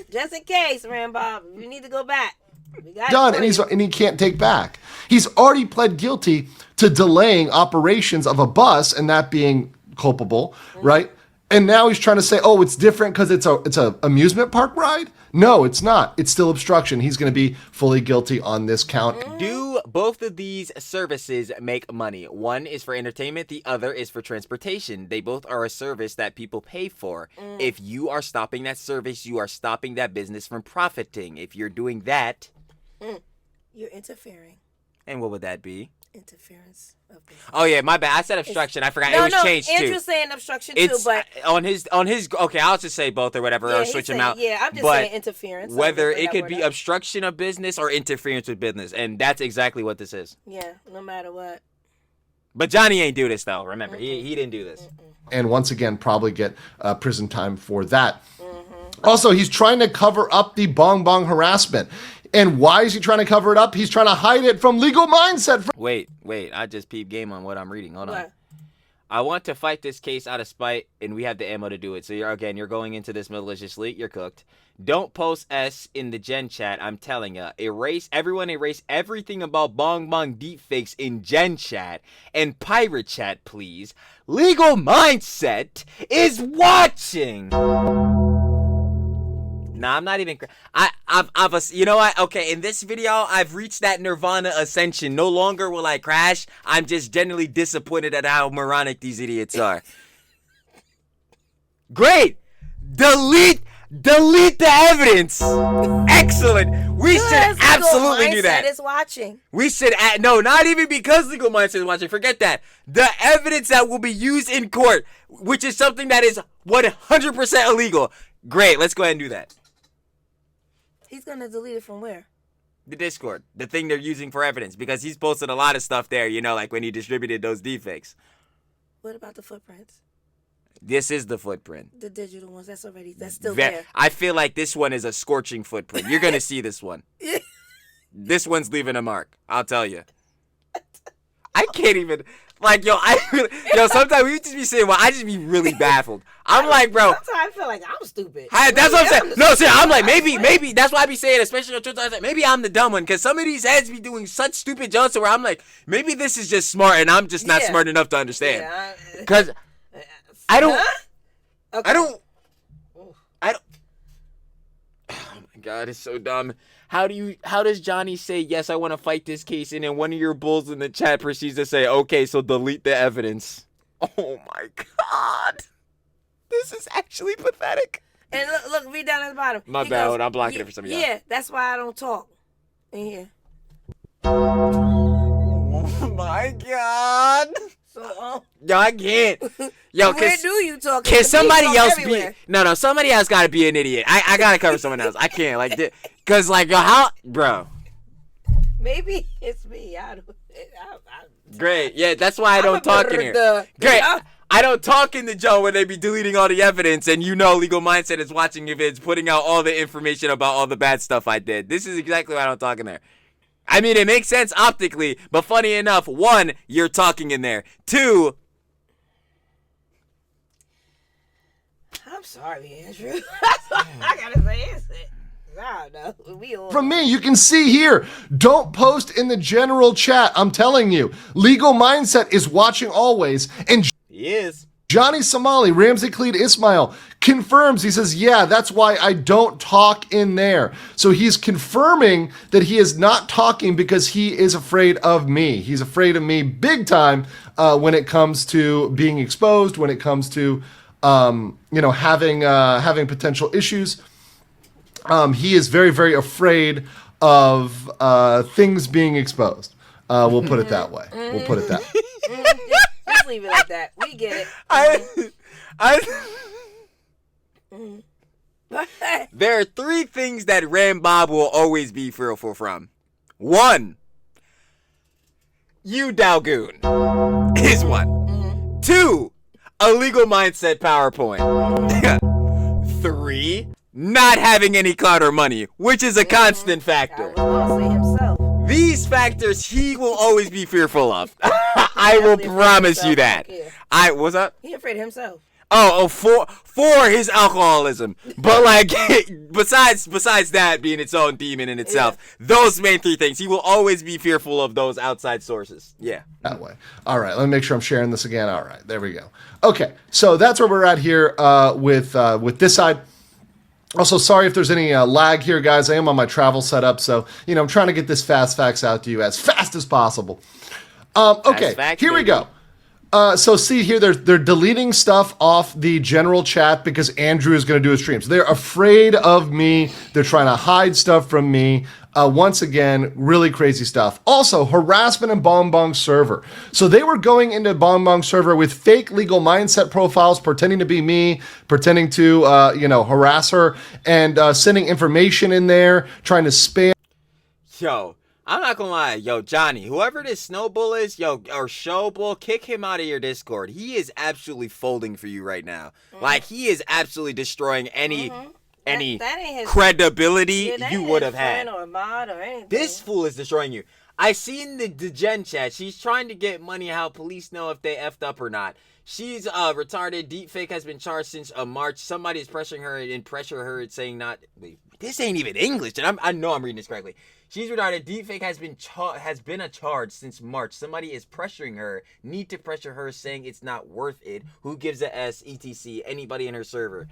Just in case, Rambob, you need to go back. We got Done, and he can't take back. He's already pled guilty to delaying operations of a bus and that being culpable, right? And now he's trying to say, oh, it's different because it's a amusement park ride. No, it's not. It's still obstruction. He's going to be fully guilty on this count. Do both of these services make money? One is for entertainment. The other is for transportation. They both are a service that people pay for. If you are stopping that service, you are stopping that business from profiting. If you're doing that, you're interfering. And what would that be? Interference of business. Oh yeah, my bad. I said obstruction. I forgot. It was changed too. Andrew's saying obstruction too, but on his. Okay, I'll just say both or whatever, or switch them out. Yeah, I'm just saying interference. Whether it could be obstruction of business or interference with business, and that's exactly what this is. Yeah, no matter what. But Johnny ain't do this though. Remember, he didn't do this. And once again, probably get prison time for that. Also, he's trying to cover up the bong bong harassment. And why is he trying to cover it up? He's trying to hide it from legal mindset. Wait. I just peeped game on what I'm reading. Hold on. What? I want to fight this case out of spite, and we have the ammo to do it. So you're going into this maliciously. You're cooked. Don't post S in the Gen chat. I'm telling ya. Erase everything about bong bong deepfakes in Gen chat and pirate chat, please. Legal mindset is watching. Nah, I'm not even. You know what? Okay, in this video, I've reached that Nirvana ascension. No longer will I crash. I'm just generally disappointed at how moronic these idiots are. Great! Delete the evidence. Excellent. We should absolutely do that. Is watching. We should no, not even because legal mindset is watching. Forget that. The evidence that will be used in court, which is something that is 100% illegal. Great. Let's go ahead and do that. He's gonna delete it from where? The Discord, the thing they're using for evidence, because he's posted a lot of stuff there, like when he distributed those deepfakes. What about the footprints? This is the footprint. The digital ones, that's still there. I feel like this one is a scorching footprint. You're going to see this one. This one's leaving a mark. I'll tell you. I can't even, like, sometimes we just be saying, well, I just be really baffled. I'm like, bro. Sometimes I feel like I'm stupid. That's what I'm saying. No, see, I'm like, maybe, that's why I be saying, especially on Twitter, I was like, maybe I'm the dumb one, because some of these heads be doing such stupid jokes where I'm like, maybe this is just smart, and I'm just not smart enough to understand. Because I don't, okay. I don't, oh my God, it's so dumb. How does Johnny say, yes, I want to fight this case, and then one of your bulls in the chat proceeds to say, okay, so delete the evidence. Oh my God. This is actually pathetic. And look, read down at the bottom. My bad, I'm blocking it for some of y'all. Yeah, that's why I don't talk in here. Oh my God. So, Yo, I can't. Yo, where do you talk? Can somebody else everywhere. be? No, somebody else got to be an idiot. I got to cover someone else. I can't. Like, because, like, yo, how? Bro. Maybe it's me. Great. Yeah, that's why I don't talk in here. Great. I don't talk in the Joe when they be deleting all the evidence, and Legal Mindset is watching if it's putting out all the information about all the bad stuff I did. This is exactly why I don't talk in there. I mean, it makes sense optically, but funny enough, 1, you're talking in there. 2, I'm sorry, Andrew. That's all I gotta say is it. I don't know. From me, you can see here, don't post in the general chat. I'm telling you, Legal Mindset is watching always, and he is. Johnny Somali, Ramsey Cleed Ismail, confirms, he says, yeah, that's why I don't talk in there. So he's confirming that he is not talking because he is afraid of me. He's afraid of me big time when it comes to being exposed, when it comes to, having potential issues. He is very, very afraid of things being exposed. We'll put it that way. We'll put it that way. Just leave it like that. We get it. There are 3 things that Ram Bob will always be fearful from. 1, you Dalgoon is 1. 2, a Legal Mindset PowerPoint. 3, not having any clout or money, which is a constant factor. These factors he will always be fearful of. I will promise you that. What's up? He's afraid of himself. For his alcoholism. But like besides that being its own demon in itself, those main 3 things. He will always be fearful of those outside sources. Yeah. That way. All right, let me make sure I'm sharing this again. All right, there we go. Okay, so that's where we're at here with this side. Also, sorry if there's any lag here, guys. I am on my travel setup, so, I'm trying to get this fast facts out to you as fast as possible. Okay, here we go. So see here, they're deleting stuff off the general chat because Andrew is going to do a stream. So they're afraid of me. They're trying to hide stuff from me. Once again, really crazy stuff. Also, harassment and Bongbong server. So they were going into Bongbong server with fake Legal Mindset profiles, pretending to be me, pretending to, harass her, and sending information in there, trying to spam. Yo, I'm not gonna lie. Yo, Johnny, whoever this Snowball is, or Showbull, kick him out of your Discord. He is absolutely folding for you right now. Like, he is absolutely destroying any credibility you would have had. Or mod or anything. This fool is destroying you. I seen the Gen chat. She's trying to get money how police know if they effed up or not. She's retarded. Deepfake has been charged since March. Somebody is pressuring her and saying not. Wait, this ain't even English. And I know I'm reading this correctly. She's retarded. Deepfake has been a charge since March. Somebody is pressuring her. Need to pressure her, saying it's not worth it. Who gives a S? etc. Anybody in her server.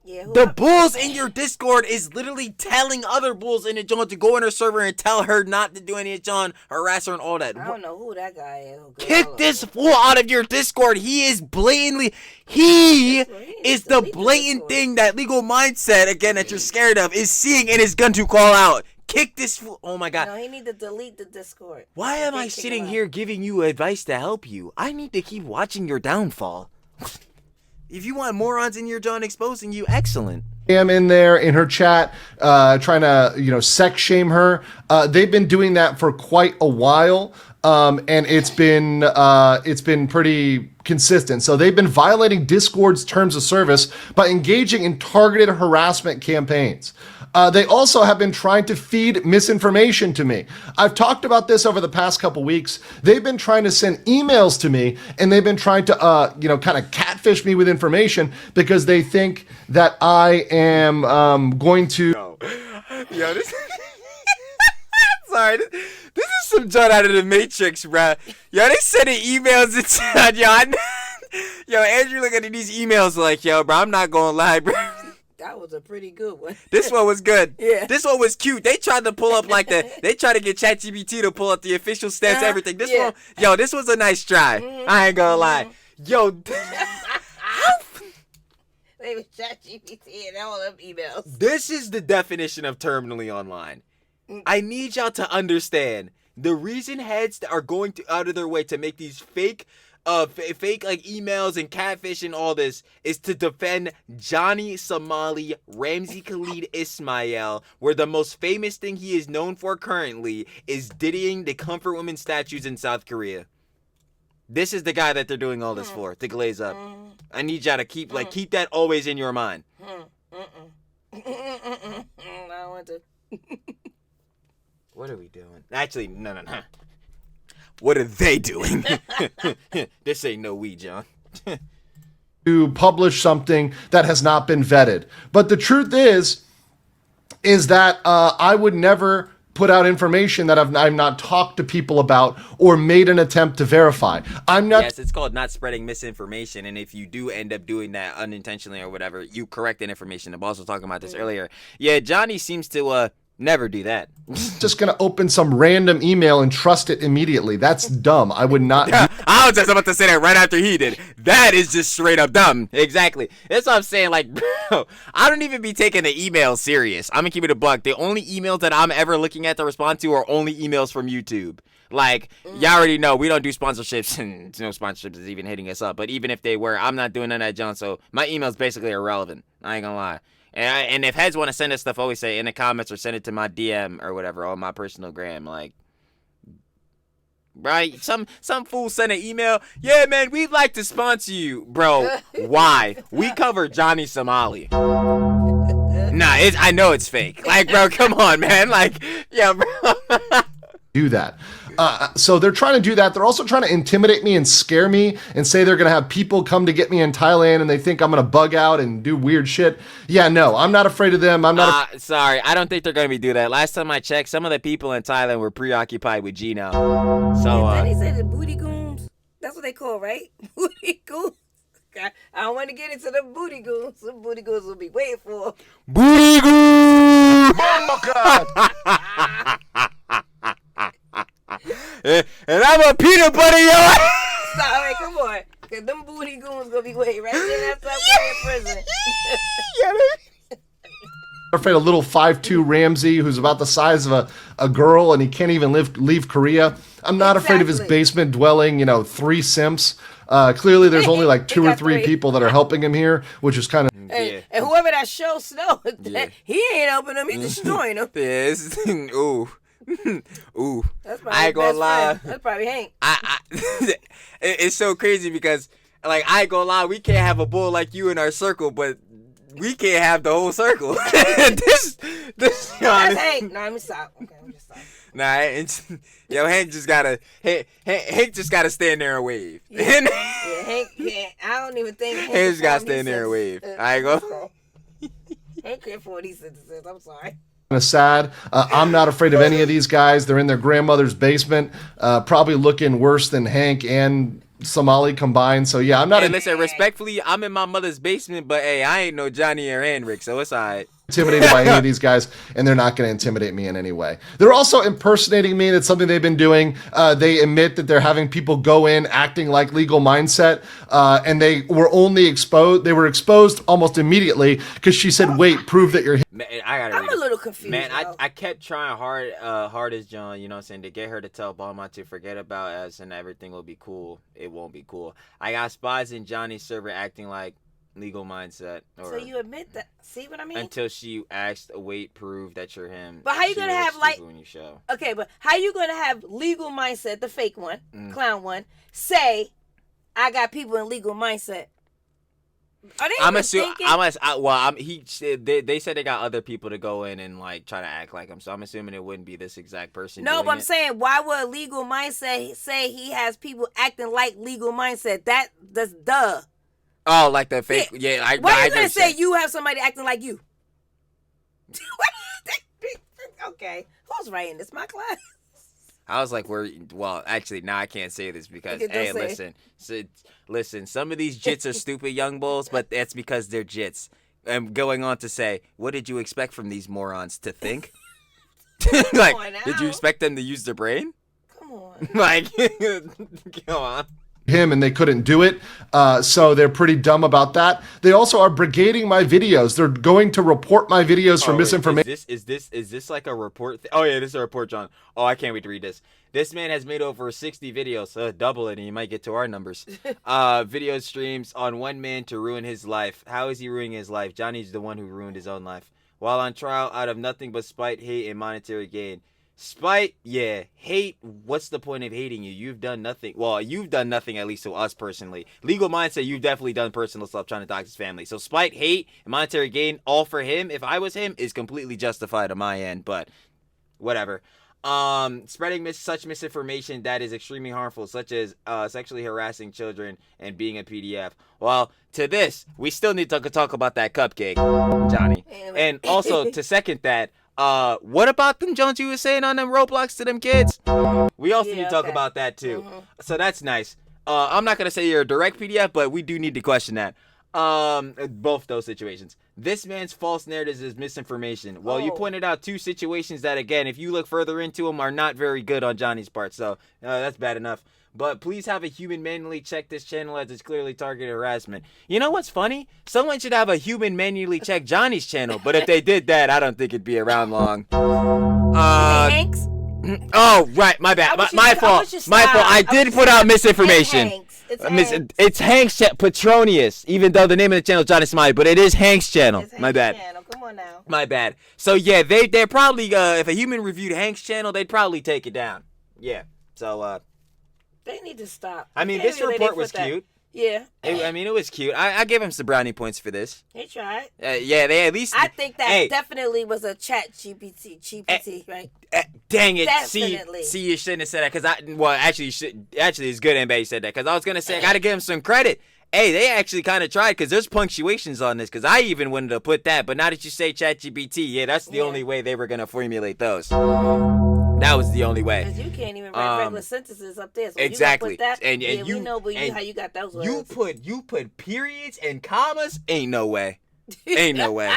Yeah, the bulls in your Discord is literally telling other bulls in the John to go in her server and tell her not to do any of John, harass her and all that. I don't know who that guy is. Kick this fool out of your Discord. He is blatantly, he is the blatant thing that Legal Mindset, again, that you're scared of, is seeing and is going to call out. Kick this fool. Oh my God. No, he need to delete the Discord. Why am I sitting here giving you advice to help you? I need to keep watching your downfall. If you want morons in your John exposing you, excellent. Am in there in her chat, trying to sex shame her. They've been doing that for quite a while. and it's been pretty consistent. So they've been violating Discord's terms of service by engaging in targeted harassment campaigns. They also have been trying to feed misinformation to me. I've talked about this over the past couple weeks. They've been trying to send emails to me, and they've been trying to, kind of catfish me with information because they think that I am going to. Yo, this. Sorry, this is some John out of the Matrix, bruh. Yo, they sending emails to yo, Andrew looking at these emails like, yo, bro, I'm not gonna lie, bro. That was a pretty good one. This one was good. Yeah. This one was cute. They tried to pull up they tried to get ChatGPT to pull up the official stats, everything. This one, yo, this was a nice try. I ain't gonna lie. Yo. They was ChatGPT and all them emails. This is the definition of terminally online. I need y'all to understand the reason heads are going out of their way to make these fake like emails and catfish and all this is to defend Johnny Somali, Ramzi Khalid Ismail, where the most famous thing he is known for currently is diddying the comfort women statues in South Korea. This is the guy that they're doing all this for, to glaze up. I need y'all to keep that always in your mind. I don't want to. What are we doing? Actually, no. What are they doing? This ain't no we, John. To publish something that has not been vetted. But the truth is that I would never put out information that I've not talked to people about or made an attempt to verify. I'm not. Yes, it's called not spreading misinformation. And if you do end up doing that unintentionally or whatever, you correct that information. The boss was talking about this earlier. Yeah, Johnny seems to never do that. Just gonna open some random email and trust it immediately. That's dumb. I would not. I was just about to say that right after he did. That is just straight up dumb. Exactly. That's what I'm saying. Like, bro, I don't even be taking the emails serious. I'm gonna keep it a buck. The only emails that I'm ever looking at to respond to are only emails from YouTube. Like, y'all already know we don't do sponsorships, and no sponsorships is even hitting us up. But even if they were, I'm not doing none of that, John. So my email's basically irrelevant. I ain't gonna lie. And if heads want to send us stuff, always say in the comments or send it to my DM or whatever on my personal gram. Like, right? Some fool sent an email. Yeah, man, we'd like to sponsor you, bro. Why? We cover Johnny Somali. Nah, I know it's fake. Like, bro, come on, man. Like, yeah, bro. Do that. So they're trying to do that. They're also trying to intimidate me and scare me and say they're going to have people come to get me in Thailand and they think I'm going to bug out and do weird shit. Yeah, no, I'm not afraid of them. I'm not. Sorry, I don't think they're going to be do that. Last time I checked, some of the people in Thailand were preoccupied with Gino. So, then he said the booty goons. That's what they call, right? Booty goons. I don't want to get into the booty goons. The booty goons will be waiting for. Booty goons! And I'm a peanut butter, yo. Sorry, come on. Cause them booty goons gonna be waiting right there after I'm in prison. I'm afraid of little 5'2" Ramsey who's about the size of a girl and he can't even leave Korea. I'm not afraid of his basement dwelling, 3 simps. Clearly there's only like 2 or 3 people that are helping him here, which is kind of. And whoever that show Snow, he ain't helping them, he's destroying them. Yes. Ooh. Ooh, that's I ain't gonna lie. That's probably Hank. It's so crazy because, like, I ain't gonna lie. We can't have a bull like you in our circle, but we can't have the whole circle. this. That's Hank. No, let me stop. Okay, I'm just sorry. Nah, Hank just gotta. Hank just gotta stand there and wave. Hank. I don't even think Hank just gotta stand there and wave. I ain't gonna. Hank can't afford these sentences. I'm sorry. Sad. I'm not afraid of any of these guys. They're in their grandmother's basement, probably looking worse than Hank and Somali combined. So yeah, I'm not. Hey, listen, respectfully, I'm in my mother's basement, but hey, I ain't no Johnny or Henrik, so it's alright. Intimidated by any of these guys, and they're not going to intimidate me in any way. They're also impersonating me. That's something they've been doing. They admit that they're having people go in acting like Legal Mindset, and they were only exposed. They were exposed almost immediately because she said, "Wait, prove that you're." Man, I'm a little confused. Man, I kept trying hard as John, you know what I'm saying, to get her to tell Balmain to forget about us and everything will be cool. It won't be cool. I got spies in Johnny's server acting like legal mindset. Or so you admit that? See what I mean? Until she asked, wait, prove that you're him. But how you gonna have like? When you show. Okay, but how you gonna have legal mindset, the fake one, clown one, say, I got people in legal mindset? Are they I'm assuming. They said they got other people to go in and like try to act like him. So I'm assuming it wouldn't be this exact person. No, but I'm saying, why would legal mindset say he has people acting like legal mindset? That's duh. Oh, like the fake. Yeah. Why are you gonna say you have somebody acting like you? Okay, who's writing this? My class. I was like, actually, now I can't say this because, hey, listen, some of these jits are stupid young bulls, but that's because they're jits. I'm going on to say, what did you expect from these morons to think? Like, did you expect them to use their brain? Come on. Like, come on. Him and they couldn't do it, so they're pretty dumb about that. They also are brigading my videos. They're going to report my videos for misinformation. Is this like a report? Oh yeah, this is a report, John. Oh, I can't wait to read this. This man has made over 60 videos, so double it and you might get to our numbers. Video streams on one man to ruin his life. How is he ruining his life? Johnny's the one who ruined his own life. While on trial out of nothing but spite, hate, and monetary gain. Spite, yeah. Hate, what's the point of hating you? You've done nothing. Well, you've done nothing, at least to us personally. Legal mindset, you've definitely done personal stuff trying to dox his family. So spite, hate, and monetary gain, all for him, if I was him, is completely justified on my end, but whatever. Spreading such misinformation that is extremely harmful, such as sexually harassing children and being a PDF. Well, to this, we still need to talk about that cupcake, Johnny. And also, to second that, what about them Jones you were saying on them Roblox to them kids? We also need to talk about that too. So that's nice. I'm not gonna say you're a direct PDF, but we do need to question that. Both those situations. This man's false narratives is misinformation. Well, you pointed out two situations that, again, if you look further into them, are not very good on Johnny's part. So that's bad enough. But please have a human manually check this channel as it's clearly targeted harassment. You know what's funny? Someone should have a human manually check Johnny's channel. But if they did that, I don't think it'd be around long. Hanks? Oh, right. My bad. My fault. My fault. I did put out misinformation. It's Hank's channel. Petronius. Even though the name of the channel is Johnny Somali. But it is Hank's channel. My bad. Come on now. My bad. So, yeah, they're probably, if a human reviewed Hank's channel, they'd probably take it down. Yeah. So, they need to stop. I mean, this report was cute. Yeah. It was cute. I give him some brownie points for this. They tried. Yeah, they at least. I think that definitely was a chat GPT, right? Dang it! Definitely. See, you shouldn't have said that because actually, it's good and bad you said that because I was gonna say I gotta give him some credit. Hey, they actually kind of tried because there's punctuations on this because I even wanted to put that, but now that you say ChatGPT, yeah, that's the only way they were gonna formulate those. That was the only way. Because you can't even write regular sentences up there. So exactly. You put that, and we know how you got those words. You put periods and commas. Ain't no way. Ain't no way.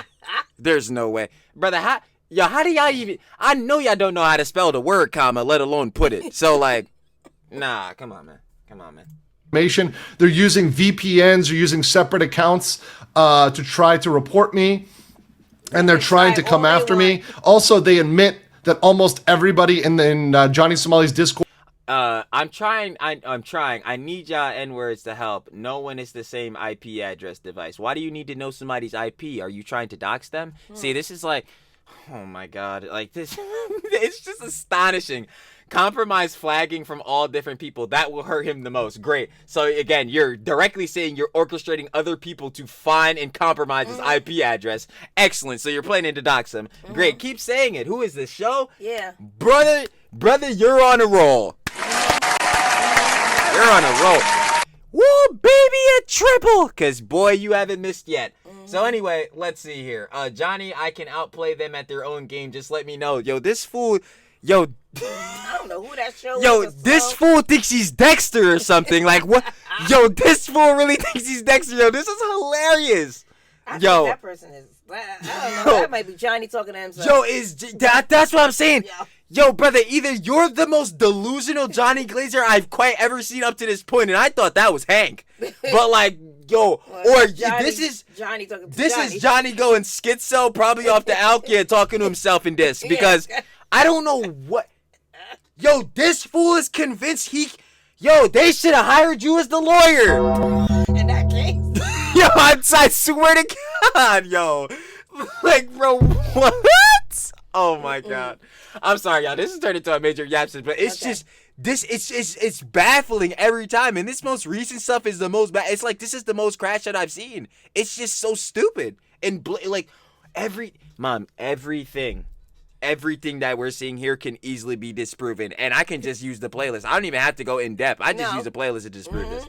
There's no way, brother. How do y'all even? I know y'all don't know how to spell the word comma, let alone put it. So like, nah, come on, man. They're using VPNs or using separate accounts to try to report me, and they're trying to come after me. Also, they admit that almost everybody in Johnny Somali's Discord. I'm trying. I need y'all N-words to help. No one is the same IP address device. Why do you need to know somebody's IP? Are you trying to dox them? See, this is like, oh my God, like this. It's just astonishing. Compromise flagging from all different people. That will hurt him the most. Great. So again, you're directly saying you're orchestrating other people to find and compromise his IP address. Excellent. So you're planning to dox him. Great. Keep saying it. Who is this show? Yeah. Brother, you're on a roll. You're on a roll. Woo, baby, a triple. Because, boy, you haven't missed yet. So anyway, let's see here. Johnny, I can outplay them at their own game. Just let me know. Yo, this fool... Yo, I don't know who that show is. This fool thinks he's Dexter or something. Like, what? Yo, this fool really thinks he's Dexter. Yo, this is hilarious. I think that person is... I don't know. That might be Johnny talking to himself. Yo, that's what I'm saying. Yo, brother, either you're the most delusional Johnny Glazer I've quite ever seen up to this point, and I thought that was Hank. But, like, yo, this is Johnny talking to this Johnny. is Johnny going schizo, probably off the Alkia, talking to himself in this, because... I don't know what. Yo, this fool is convinced they should have hired you as the lawyer. In that case. Yo, I swear to God, yo. Like, bro, what? Oh my God. I'm sorry, y'all. This is turned into a major yapsis, but it's just it's baffling every time. And this most recent stuff is the most it's like this is the most crash that I've seen. It's just so stupid. And like everything that we're seeing here can easily be disproven. And I can just use the playlist. I don't even have to go in depth. I just use the playlist to disprove this.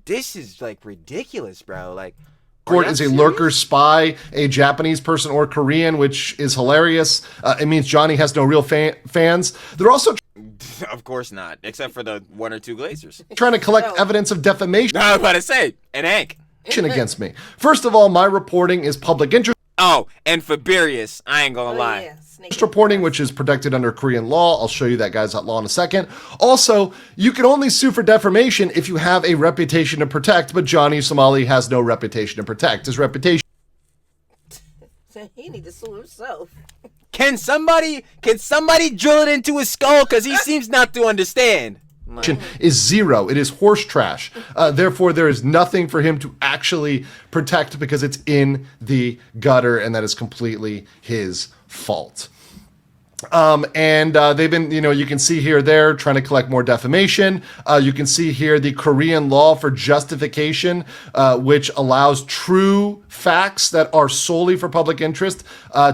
This is like ridiculous, bro. Like, Court is a lurker, spy, a Japanese person, or Korean, which is hilarious. It means Johnny has no real fans. They're also of course not, except for the 1 or 2 Glazers. Trying to collect evidence of defamation. I was about to say, and Hank. Against me. First of all, my reporting is public interest. Oh, and Faberius, I ain't gonna lie. Yeah. Reporting, which is protected under Korean law. I'll show you that guy's law in a second. Also, you can only sue for defamation if you have a reputation to protect, but Johnny Somali has no reputation to protect. His reputation he needs to sue himself. Can somebody drill it into his skull? Because he seems not to understand. Is zero. It is horse trash. Therefore, there is nothing for him to actually protect because it's in the gutter, and that is completely his fault. They've been, you can see here they're trying to collect more defamation. You can see here the Korean law for justification, which allows true facts that are solely for public interest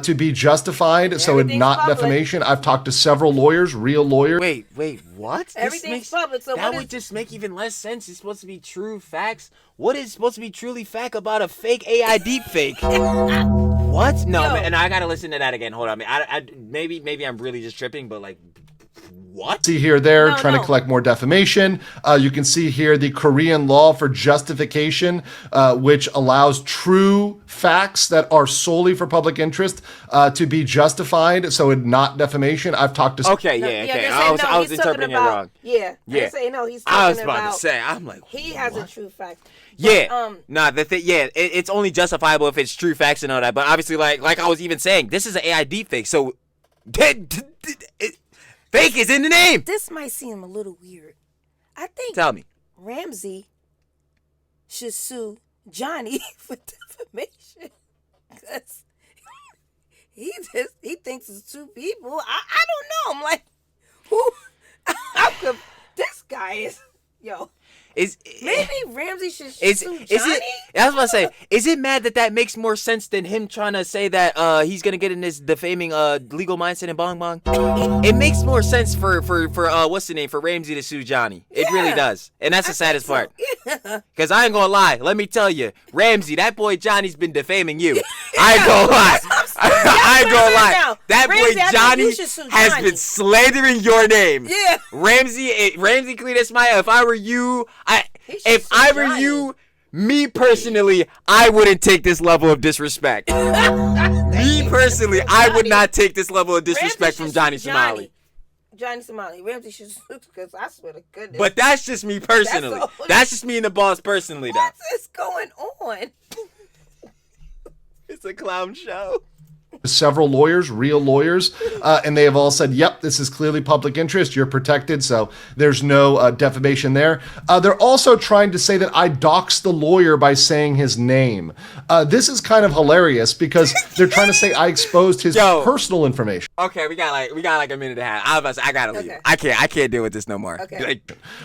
to be justified. So it's not public. Defamation. I've talked to several lawyers, real lawyers. Wait, what? Everything's public. So that would just make even less sense. It's supposed to be true facts. What is supposed to be truly fact about a fake AI deepfake? What? No, and I gotta listen to that again. Hold on. Maybe I'm really just tripping, but like, what? See here, they're trying to collect more defamation. You can see here the Korean law for justification, which allows true facts that are solely for public interest to be justified. So it's not defamation. I've talked to. Okay. I was interpreting it wrong. Yeah. Say no. He's talking I was about to say. I'm like, he has a true fact. Yeah, it's only justifiable if it's true facts and all that. But obviously, like I was even saying, this is an AI deepfake, so fake is in the name. This might seem a little weird. I think. Tell me. Ramsey should sue Johnny for defamation because he thinks it's 2 people. I don't know. I'm like, who? This guy is maybe Ramsey should sue Johnny? I was about to say, is it mad that makes more sense than him trying to say that he's gonna get in this defaming legal mindset and bong bong? It makes more sense for what's the name, for Ramsey to sue Johnny. It really does, and that's the saddest part. Because I ain't gonna lie, let me tell you, Ramsey, that boy Johnny's been defaming you. I ain't gonna lie. I ain't gonna lie. That Ramsey, boy Johnny has been slandering your name. Yeah. Ramsey Cletus Maya, if I were you, me personally, I wouldn't take this level of disrespect. Me personally, I would not take this level of disrespect from Johnny Somali. Johnny Somali. Ramsey should sue because I swear to goodness. But that's just me personally. That's just me and the boss personally, though. What is going on? It's a clown show. Several lawyers, real lawyers, and they have all said, yep, this is clearly public interest. You're protected, so there's no defamation there. They're also trying to say that I doxed the lawyer by saying his name. This is kind of hilarious because they're trying to say I exposed his personal information. Okay, we got like a minute and a half. I gotta leave. I can't deal with this no more. Okay.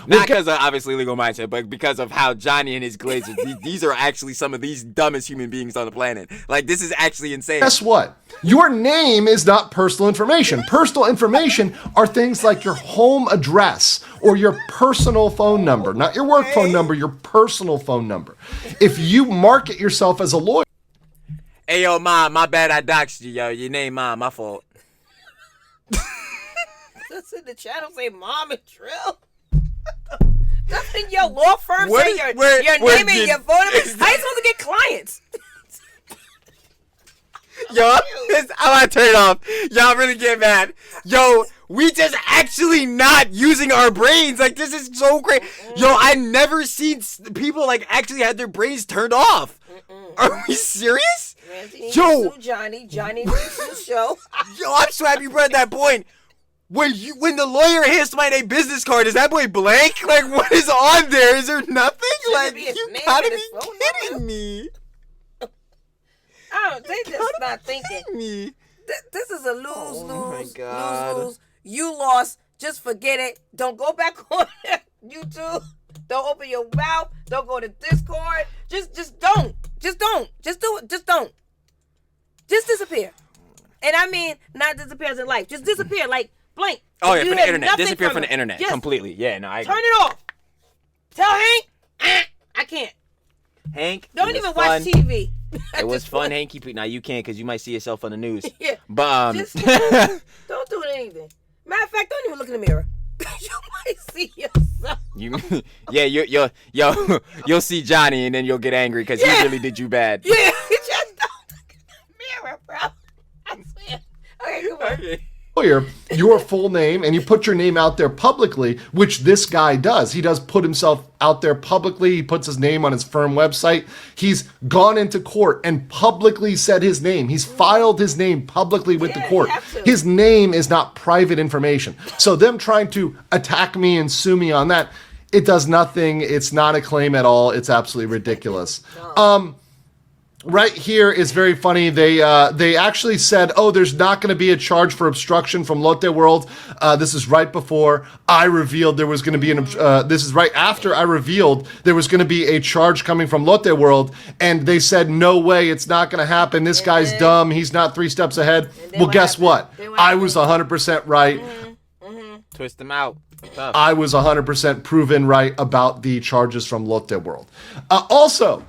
Not because of obviously legal mindset, but because of how Johnny and his glazers. These are actually some of these dumbest human beings on the planet. Like, this is actually insane. Guess what? Your name is not personal information. Personal information are things like your home address or your personal phone number, not your work phone number, your personal phone number. If you market yourself as a lawyer. Hey, yo, Mom, my bad I doxed you, yo. Your name, Mom, my fault. That's in the channel say Mom and Trill. Doesn't your law firm say your name and your phone number? How you supposed to get clients? Yo, I want to turn it off. Y'all really get mad. Yo, we just actually not using our brains. Like, this is so great. Yo, I never seen people like actually had their brains turned off. Are we serious? Yo, Johnny needs to show. Yo, I'm so happy you brought that point. When the lawyer hands somebody a business card, is that boy blank? Like, what is on there? Is there nothing? Like, you gotta be kidding me. They just not thinking. Me. This is a lose, my lose, God. lose, lose. You lost. Just forget it. Don't go back on YouTube. Don't open your mouth. Don't go to Discord. Just don't. Just don't. Just do it. Just don't. Just disappear. And I mean, not disappear as in life. Just disappear, like blink. Oh yeah, from the internet. Disappear from the internet completely. Yeah, no, I agree. Turn it off. Tell Hank, I can't. Hank, Don't even watch TV. It was fun, Hanky. Now you can't because you might see yourself on the news. Yeah. But don't do anything. Matter of fact, don't even look in the mirror. You might see yourself. You'll see Johnny and then you'll get angry because he really did you bad. Yeah, just don't look in the mirror, bro. I swear. Okay, come on. Okay. Your full name, and you put your name out there publicly, which this guy does. He does put himself out there publicly. He puts his name on his firm website. He's gone into court and publicly said his name. He's filed his name publicly with the court. His name is not private information. So them trying to attack me and sue me on that, it does nothing. It's not a claim at all. It's absolutely ridiculous. Right here is very funny. They actually said, oh, there's not going to be a charge for obstruction from Lotte World. This is right before I revealed there was going to be this is right after I revealed there was going to be a charge coming from Lotte World. And they said, no way, it's not going to happen. This guy's dumb. He's not 3 steps ahead. Well, guess what? I was 100% right. Twist them out. Tough. I was 100% proven right about the charges from Lotte World. Also,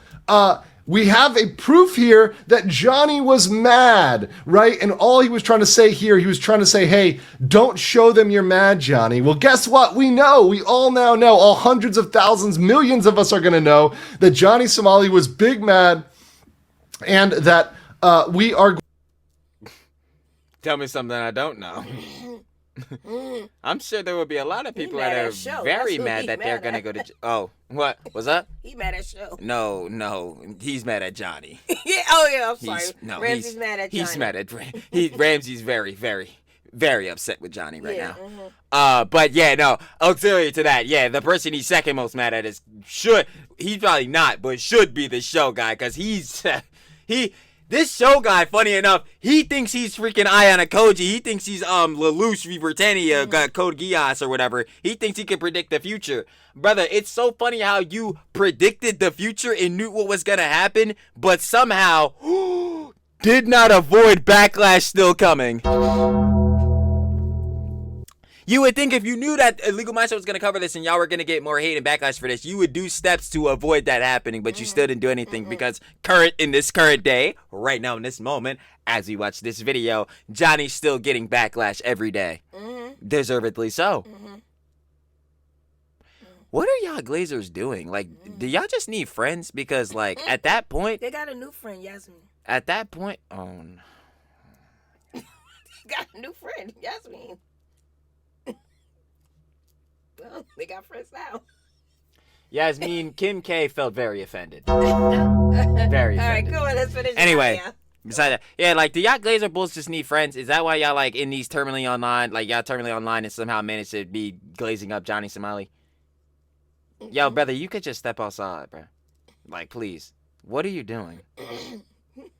we have a proof here that Johnny was mad, right? And all he was trying to say here, he was trying to say, hey, don't show them you're mad, Johnny. Well, guess what? We know. We all now know. All hundreds of thousands, millions of us are going to know that Johnny Somali was big mad and that we are... Tell me something I don't know. I'm sure there will be a lot of people that are very mad that they're going to go to... Oh, what? What's that? He mad at Show. No. He's mad at Johnny. Yeah. Oh, yeah. I'm sorry. Ramsey's mad at Johnny. He's mad at... Ramsey's very, very, very upset with Johnny right now. Mm-hmm. But yeah, no. Auxiliary to that, yeah, the person he's second most mad at is... He's probably not, but should be the Show guy because he's... This Show guy, funny enough, he thinks he's freaking Ayana Koji. He thinks he's Lelouch v. Britannia, Code Geass or whatever. He thinks he can predict the future. Brother, it's so funny how you predicted the future and knew what was going to happen, but somehow did not avoid backlash still coming. You would think if you knew that Illegal Mindset was going to cover this and y'all were going to get more hate and backlash for this, you would do steps to avoid that happening, but you still didn't do anything because in this current day, right now in this moment, as we watch this video, Johnny's still getting backlash every day. Deservedly so. What are y'all Glazers doing? Like, do y'all just need friends? Because, like, at that point... They got a new friend, Yasmin. At that point... Oh, no. They got a new friend, Yasmin. Well, they got friends now. Yasmin, Kim K felt very offended. Very offended. All right, cool. Let's finish. Anyway, besides that, yeah, like, do y'all Glazer bulls just need friends? Is that why y'all, like, in these terminally online, like, y'all terminally online and somehow managed to be glazing up Johnny Somali? Yo, brother, you could just step outside, bro. Like, please. What are you doing?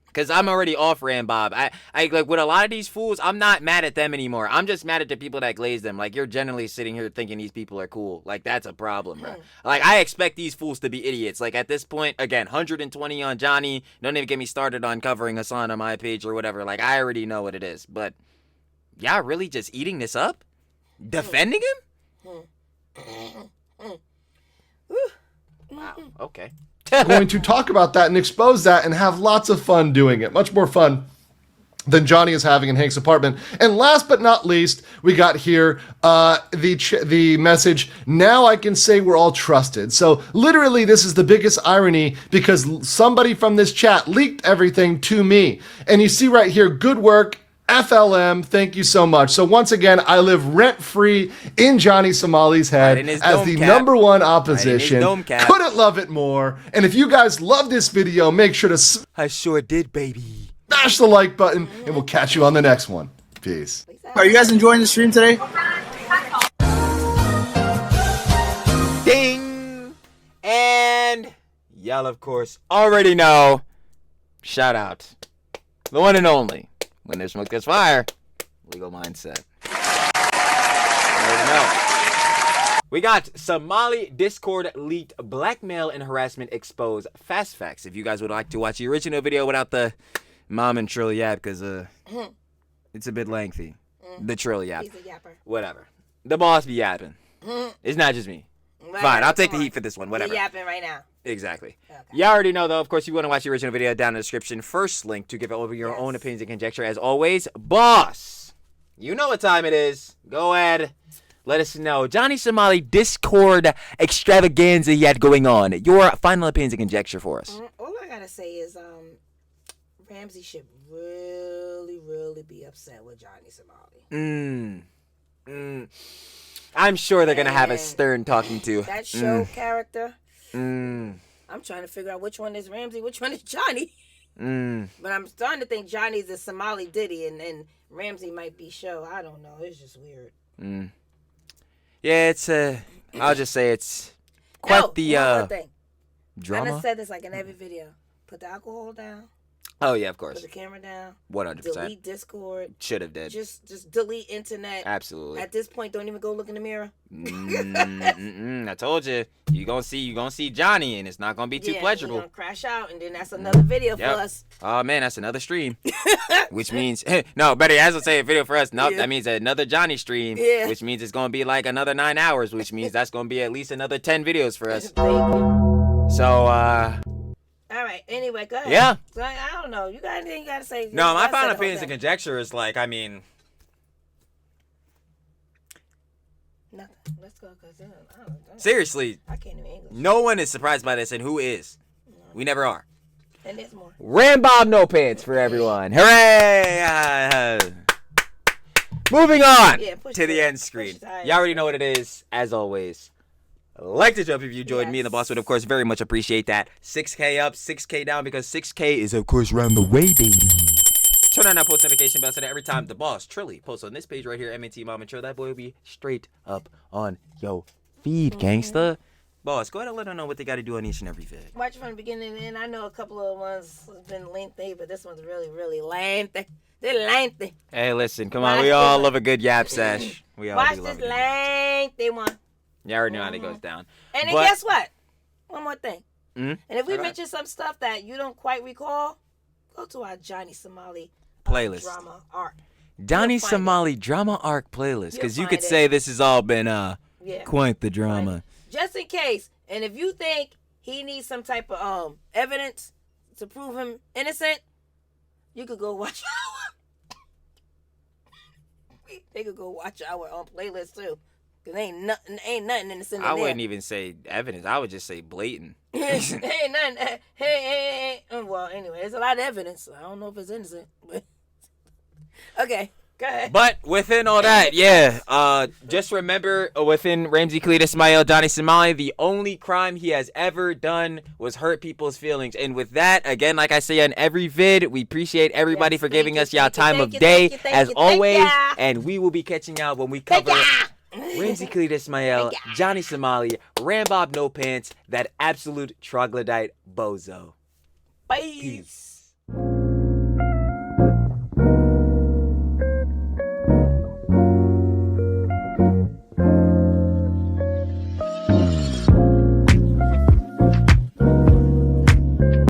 Because I'm already off Rambob. I like, with a lot of these fools, I'm not mad at them anymore. I'm just mad at the people that glaze them. Like, you're generally sitting here thinking these people are cool. Like, that's a problem, bro. Like, I expect these fools to be idiots. Like, at this point, again, 120 on Johnny. Don't even get me started on covering Hassan on my page or whatever. Like, I already know what it is. But y'all really just eating this up? Defending him? Wow, okay. Going to talk about that and expose that and have lots of fun doing it. Much more fun than Johnny is having in Hank's apartment. And last but not least, we got here the message, now I can say we're all trusted. So literally this is the biggest irony because somebody from this chat leaked everything to me. And you see right here, good work. FLM, thank you so much. So once again, I live rent-free in Johnny Somali's head as the number one opposition. Couldn't love it more. And if you guys love this video, make sure to... I sure did, baby. Smash the like button, and we'll catch you on the next one. Peace. Are you guys enjoying the stream today? Ding! And y'all, of course, already know. Shout out the one and only. When there's smoke, there's fire. Legal mindset. We got Somali Discord leaked blackmail and harassment exposed fast facts. If you guys would like to watch the original video without the mom and trill yap, because it's a bit lengthy. The trill yap. He's a yapper. Whatever. The boss be yapping. It's not just me. Whatever, fine, I'll take the heat for this one. Whatever. You're yapping right now. Exactly. Okay. You already know, though, of course, you want to watch the original video down in the description. First link to give over your own opinions and conjecture. As always, boss, you know what time it is. Go ahead. Let us know. Johnny Somali Discord extravaganza you had going on. Your final opinions and conjecture for us. All I gotta say is, Ramsey should really, really be upset with Johnny Somali. I'm sure they're gonna have a stern talking to. That show character. I'm trying to figure out which one is Ramsey, which one is Johnny. But I'm starting to think Johnny's the Somali Diddy, and Ramsey might be show. I don't know. It's just weird. Yeah, it's I'll just say it's quite the one more thing. drama. I done said this like in every video. Put the alcohol down. Oh yeah, of Put course. the camera down. 100%. Delete Discord. Should have did. Just delete internet. Absolutely. At this point, don't even go look in the mirror. I told you. You gonna see Johnny, and it's not gonna be too pleasurable. You're gonna crash out, and then that's another video for us. Oh man, that's another stream. Which means no, better as will say a video for us. No, that means another Johnny stream. Yeah. Which means it's gonna be like another 9 hours. Which means that's gonna be at least another 10 videos for us. Thank you. So all right. Anyway, go ahead. Yeah. So, I don't know. You got anything you got to say? no, my final opinions and conjecture is like, I mean, nothing. Let's go, cause I don't know. Seriously, I can't even English. no one is surprised by this, and who is? We never are. And there's more. Rambob No Pants for everyone. Hooray! Moving on to the end screen. You already know what it is. As always, like to jump if you joined me and the boss would, of course, very much appreciate that. 6K up, 6K down, because 6K is, of course, round the way, baby. Turn on that post notification bell so that every time the boss, Trilly, posts on this page right here, MNT Mom and Trill, that boy will be straight up on yo feed, gangsta. Boss, go ahead and let them know what they got to do on each and every vid. Watch from the beginning, and I know a couple of ones have been lengthy, but this one's really, really lengthy. They're lengthy. Hey, listen, come on, we all love a good yap sesh. We all Watch do love this a good lengthy one. You already know how it goes down. And then guess what? One more thing. Mm-hmm. And if we mention some stuff that you don't quite recall, go to our Johnny Somali playlist. Drama arc. Johnny Somali Drama Arc playlist. Because you could say this has all been quite the drama. Just in case. And if you think he needs some type of evidence to prove him innocent, you could go watch they could go watch our playlist too. Cause ain't nothing innocent in there. I wouldn't even say evidence. I would just say blatant. Ain't nothing. Hey. Well, anyway, there's a lot of evidence. I don't know if it's innocent. But okay, go ahead. But within all that, just remember, within Ramsey Khalid Ismail, Johnny Somali, the only crime he has ever done was hurt people's feelings. And with that, again, like I say on every vid, we appreciate everybody for giving us y'all time of day, as always. And we will be catching y'all when we cover Ramsey Khalid Ismail, Johnny Somali, Rambob No Pants, that absolute troglodyte bozo. Bye. Peace.